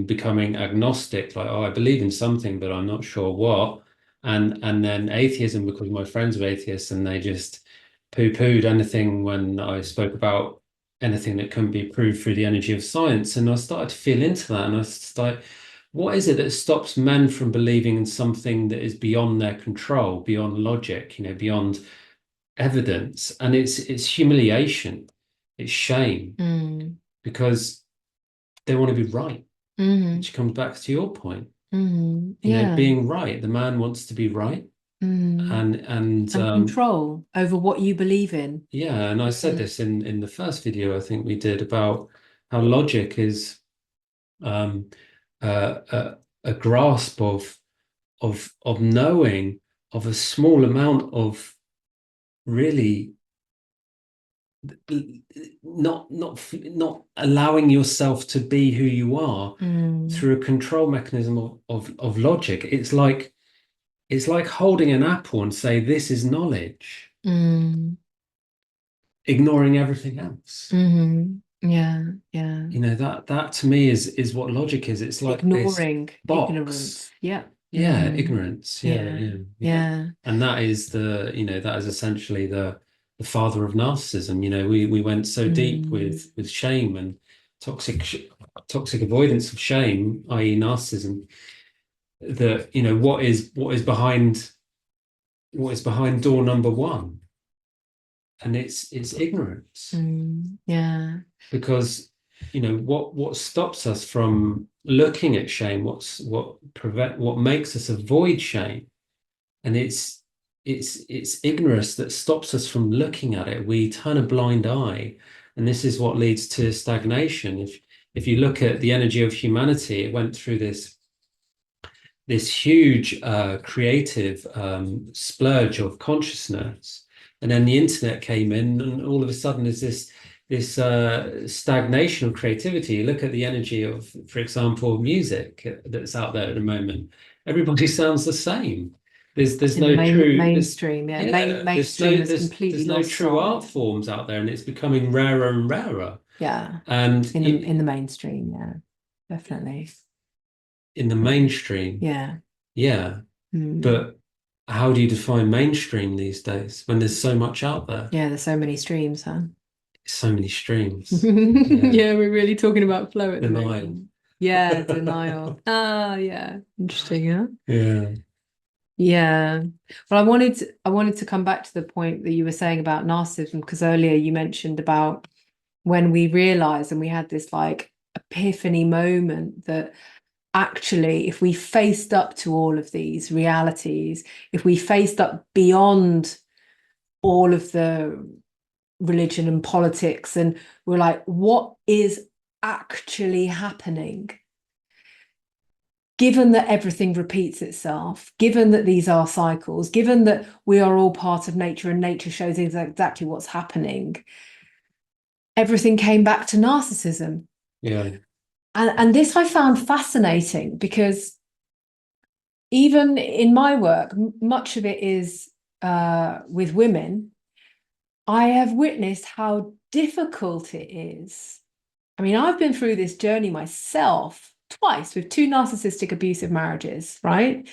becoming agnostic, like, oh, I believe in something, but I'm not sure what, and then atheism because my friends were atheists and they just poo-pooed anything when I spoke about anything that couldn't be proved through the energy of science. And I started to feel into that, and I started, what is it that stops men from believing in something that is beyond their control, beyond logic, beyond evidence? And it's humiliation, it's shame, because they want to be right, which comes back to your point. Yeah. Being right. The man wants to be right, and control over what you believe in. yeah. And I said this in the first video I think we did, about how logic is a grasp of knowing of a small amount of really not allowing yourself to be who you are through a control mechanism of logic. It's like holding an apple and say this is knowledge, ignoring everything else. Yeah. That to me is what logic is. It's like ignoring this box. ignorance. Yeah. Ignorance. Yeah. Yeah. And that is essentially the the father of narcissism. You know, we went so deep with shame and toxic avoidance of shame, i.e. narcissism, that, you know, what is behind door number one, and it's ignorance. Yeah. Because, you know, what stops us from looking at shame, what makes us avoid shame, and it's ignorance that stops us from looking at it. We turn a blind eye, and this is what leads to stagnation. If you look at the energy of humanity, it went through this huge creative splurge of consciousness, and then the internet came in, and all of a sudden there's this stagnation of creativity. You look at the energy of, for example, music that's out there at the moment. Everybody sounds the same. There's no true mainstream. Mainstream is completely there's no lost true sight. art forms out there, and it's becoming rarer and rarer. Yeah, and in the mainstream, yeah, definitely. In the mainstream, yeah. But how do you define mainstream these days when there's so much out there? Yeah, there's so many streams, huh? So many streams. Yeah, we're really talking about flow at the Denial. moment. Yeah, denial. Yeah, interesting, huh? Yeah. Well, I wanted to come back to the point that you were saying about narcissism, because earlier you mentioned about when we realized, and we had this like epiphany moment, that actually, if we faced up to all of these realities, if we faced up beyond all of the religion and politics, and we're like, what is actually happening? Given that everything repeats itself, given that these are cycles, given that we are all part of nature and nature shows exactly what's happening, everything came back to narcissism. Yeah. And this I found fascinating, because even in my work, much of it is with women. I have witnessed how difficult it is. I mean, I've been through this journey myself twice with 2 narcissistic abusive marriages, right?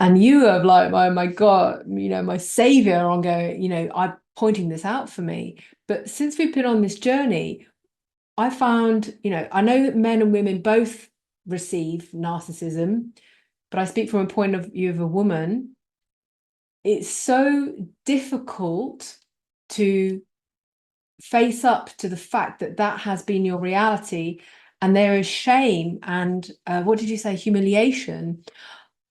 And you are like, my God, you know, my savior on going, you know, I'm pointing this out for me. But since we've been on this journey, I found, you know, I know that men and women both receive narcissism, but I speak from a point of view of a woman. It's so difficult to face up to the fact that that has been your reality, and there is shame and what did you say, humiliation.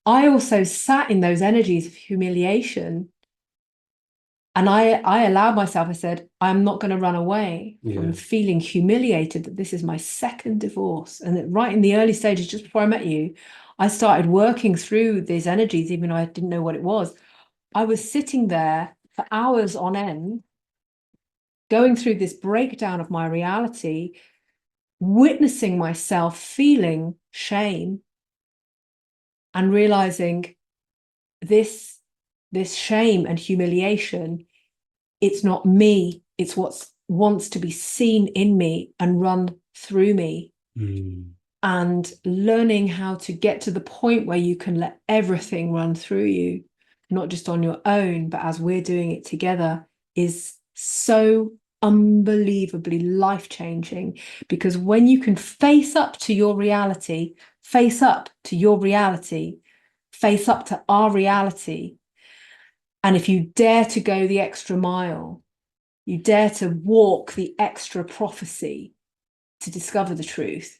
I also sat in those energies of humiliation, and I allowed myself, I said, I'm not going to run away from feeling humiliated that this is my second divorce, and that right in the early stages, just before I met you, I started working through these energies, even though I didn't know what it was. I was sitting there for hours on end, going through this breakdown of my reality, witnessing myself feeling shame, and realizing this shame and humiliation, it's not me, it's what wants to be seen in me and run through me. And learning how to get to the point where you can let everything run through you, not just on your own, but as we're doing it together, is so unbelievably life-changing. Because when you can face up to your reality, face up to our reality, and if you dare to go the extra mile, you dare to walk the extra prophecy to discover the truth,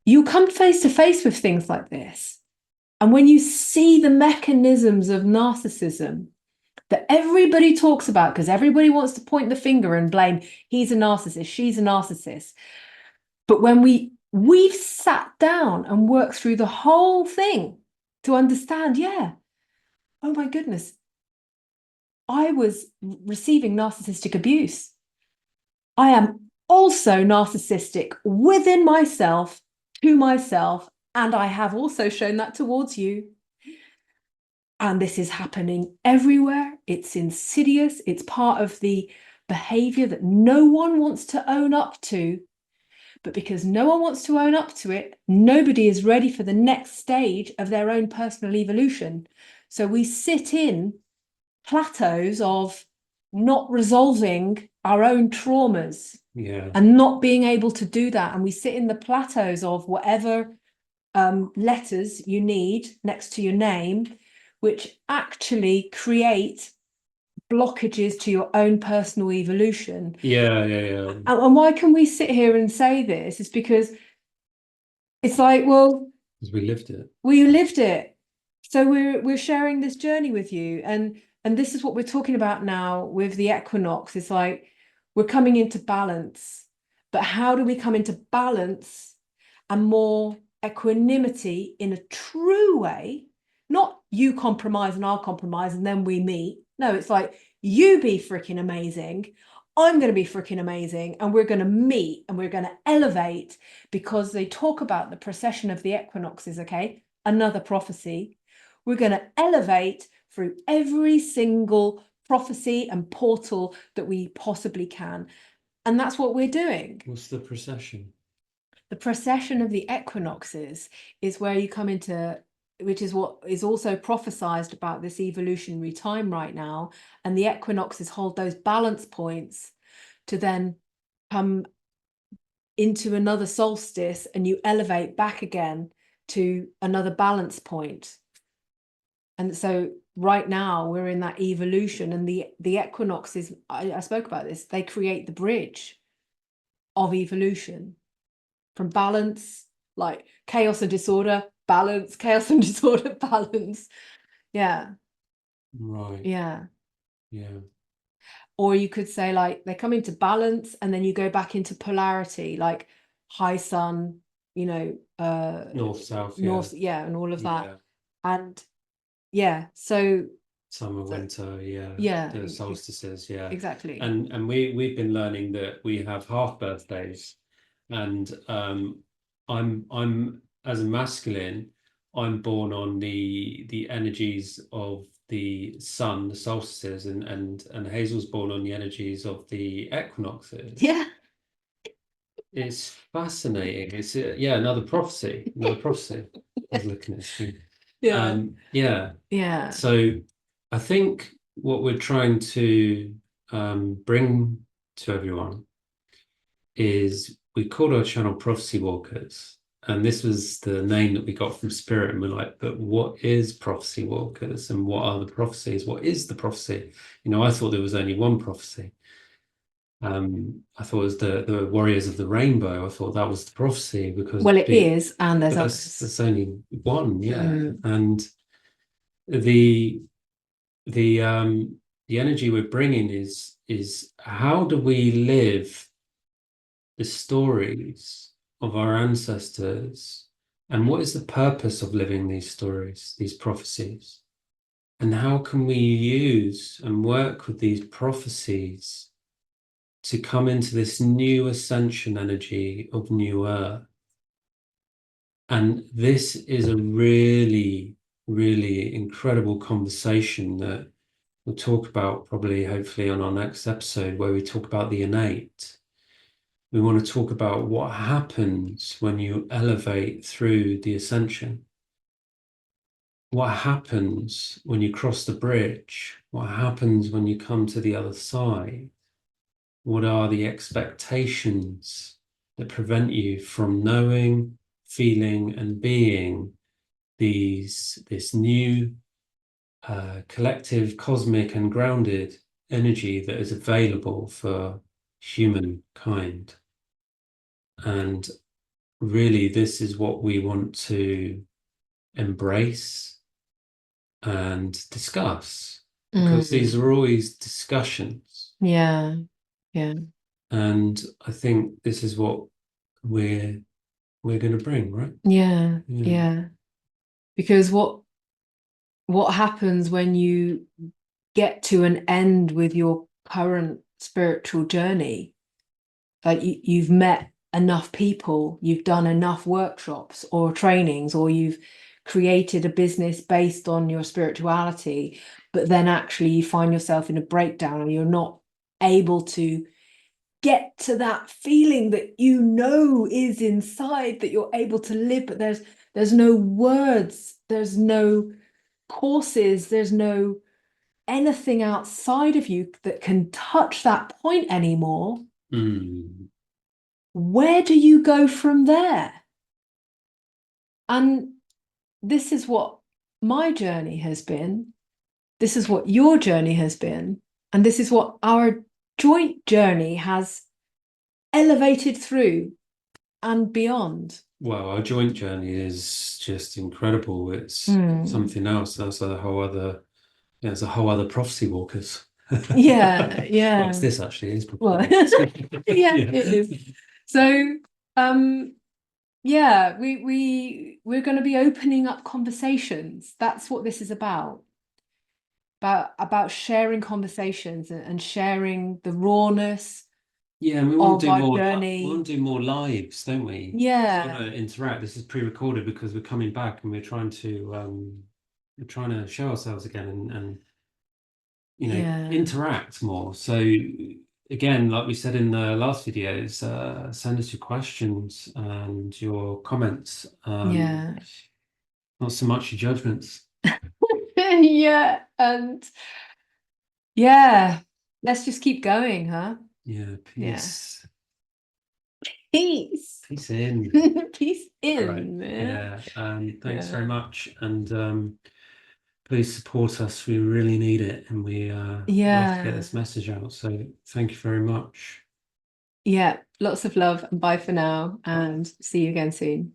you come face to face with things like this. And when you see the mechanisms of narcissism that everybody talks about, because everybody wants to point the finger and blame, he's a narcissist, she's a narcissist. But when we've sat down and worked through the whole thing to understand, oh my goodness, I was receiving narcissistic abuse. I am also narcissistic within myself, to myself, and I have also shown that towards you. And this is happening everywhere. It's insidious. It's part of the behavior that no one wants to own up to. But because no one wants to own up to it, nobody is ready for the next stage of their own personal evolution. So we sit in plateaus of not resolving our own traumas Yeah. and not being able to do that. And we sit in the plateaus of whatever letters you need next to your name, which actually create blockages to your own personal evolution. Yeah. And why can we sit here and say this? It's because it's like, well, Because we lived it. we lived it. So we're sharing this journey with you. And this is what we're talking about now with the equinox. It's like we're coming into balance. But how do we come into balance and more equanimity in a true way? Not you compromise and I'll compromise and then we meet. No, it's like you be freaking amazing. I'm going to be freaking amazing. And we're going to meet and we're going to elevate, because they talk about the precession of the equinoxes. Okay. Another prophecy. We're going to elevate through every single prophecy and portal that we possibly can. And that's what we're doing. What's the procession? The precession of the equinoxes is where you come into, which is what is also prophesized about this evolutionary time right now. And the equinoxes hold those balance points to then come into another solstice, and you elevate back again to another balance point. And so right now we're in that evolution, and the equinoxes, I spoke about this, they create the bridge of evolution from balance, like chaos and disorder, balance, chaos and disorder, balance. Yeah. Right. Yeah. Yeah. Or you could say like they come into balance and then you go back into polarity, like high sun, North, south, north, and all of that. Yeah. And yeah, so Summer, winter, yeah, the solstices, yeah. exactly. And we've been learning that we have half birthdays, and I'm as a masculine, I'm born on the energies of the sun, the solstices, and Hazel's born on the energies of the equinoxes. Yeah. It's fascinating. It's another prophecy. I was looking at the screen. Yeah. So I think what we're trying to bring to everyone is, we called our channel Prophecy Walkers. And this was the name that we got from Spirit. And we're like, but what is Prophecy Walkers? And what are the prophecies? What is the prophecy? I thought there was only one prophecy. I thought it was the Warriors of the Rainbow. I thought that was the prophecy, because Well, it is, and there's others. there's only one, yeah. Mm. And the energy we're bringing is how do we live the stories of our ancestors, and what is the purpose of living these stories, these prophecies, and how can we use and work with these prophecies to come into this new ascension energy of new earth. And this is a really, really incredible conversation that we'll talk about probably, hopefully, on our next episode, where we talk about the innate. We want to talk about what happens when you elevate through the ascension. What happens when you cross the bridge? What happens when you come to the other side? What are the expectations that prevent you from knowing, feeling, and being this new collective, cosmic, and grounded energy that is available for humankind? And really, this is what we want to embrace and discuss, because these are always discussions. Yeah. And I think this is what we're going to bring, right? Yeah. Because what happens when you get to an end with your current spiritual journey? Like you've met enough people, you've done enough workshops or trainings, or you've created a business based on your spirituality, but then actually you find yourself in a breakdown and you're not able to get to that feeling that is inside, that you're able to live, but there's no words, there's no courses, there's no anything outside of you that can touch that point anymore, where do you go from there? And this is what my journey has been. This is what your journey has been. And this is what our joint journey has elevated through and beyond. Well, our joint journey is just incredible. It's something else. That's a whole other, it's a whole other prophecy walkers. Yeah, yeah. Well, it's this actually is Well, yeah, it is. So, yeah, we're going to be opening up conversations. That's what this is about. About sharing conversations and sharing the rawness. Yeah, and we want to do more. Journey. We want to do more lives, don't we? Yeah. We want to interact. This is pre-recorded because we're coming back and we're trying to show ourselves again and you know interact more. So again, like we said in the last videos, send us your questions and your comments. Yeah. Not so much your judgments. Yeah, and yeah, let's just keep going, huh? Yeah, peace. Peace. Peace in. Peace in, right. man. Yeah. Thanks very much. And please support us. We really need it, and we have to get this message out. So thank you very much. Yeah, lots of love and bye for now, and see you again soon.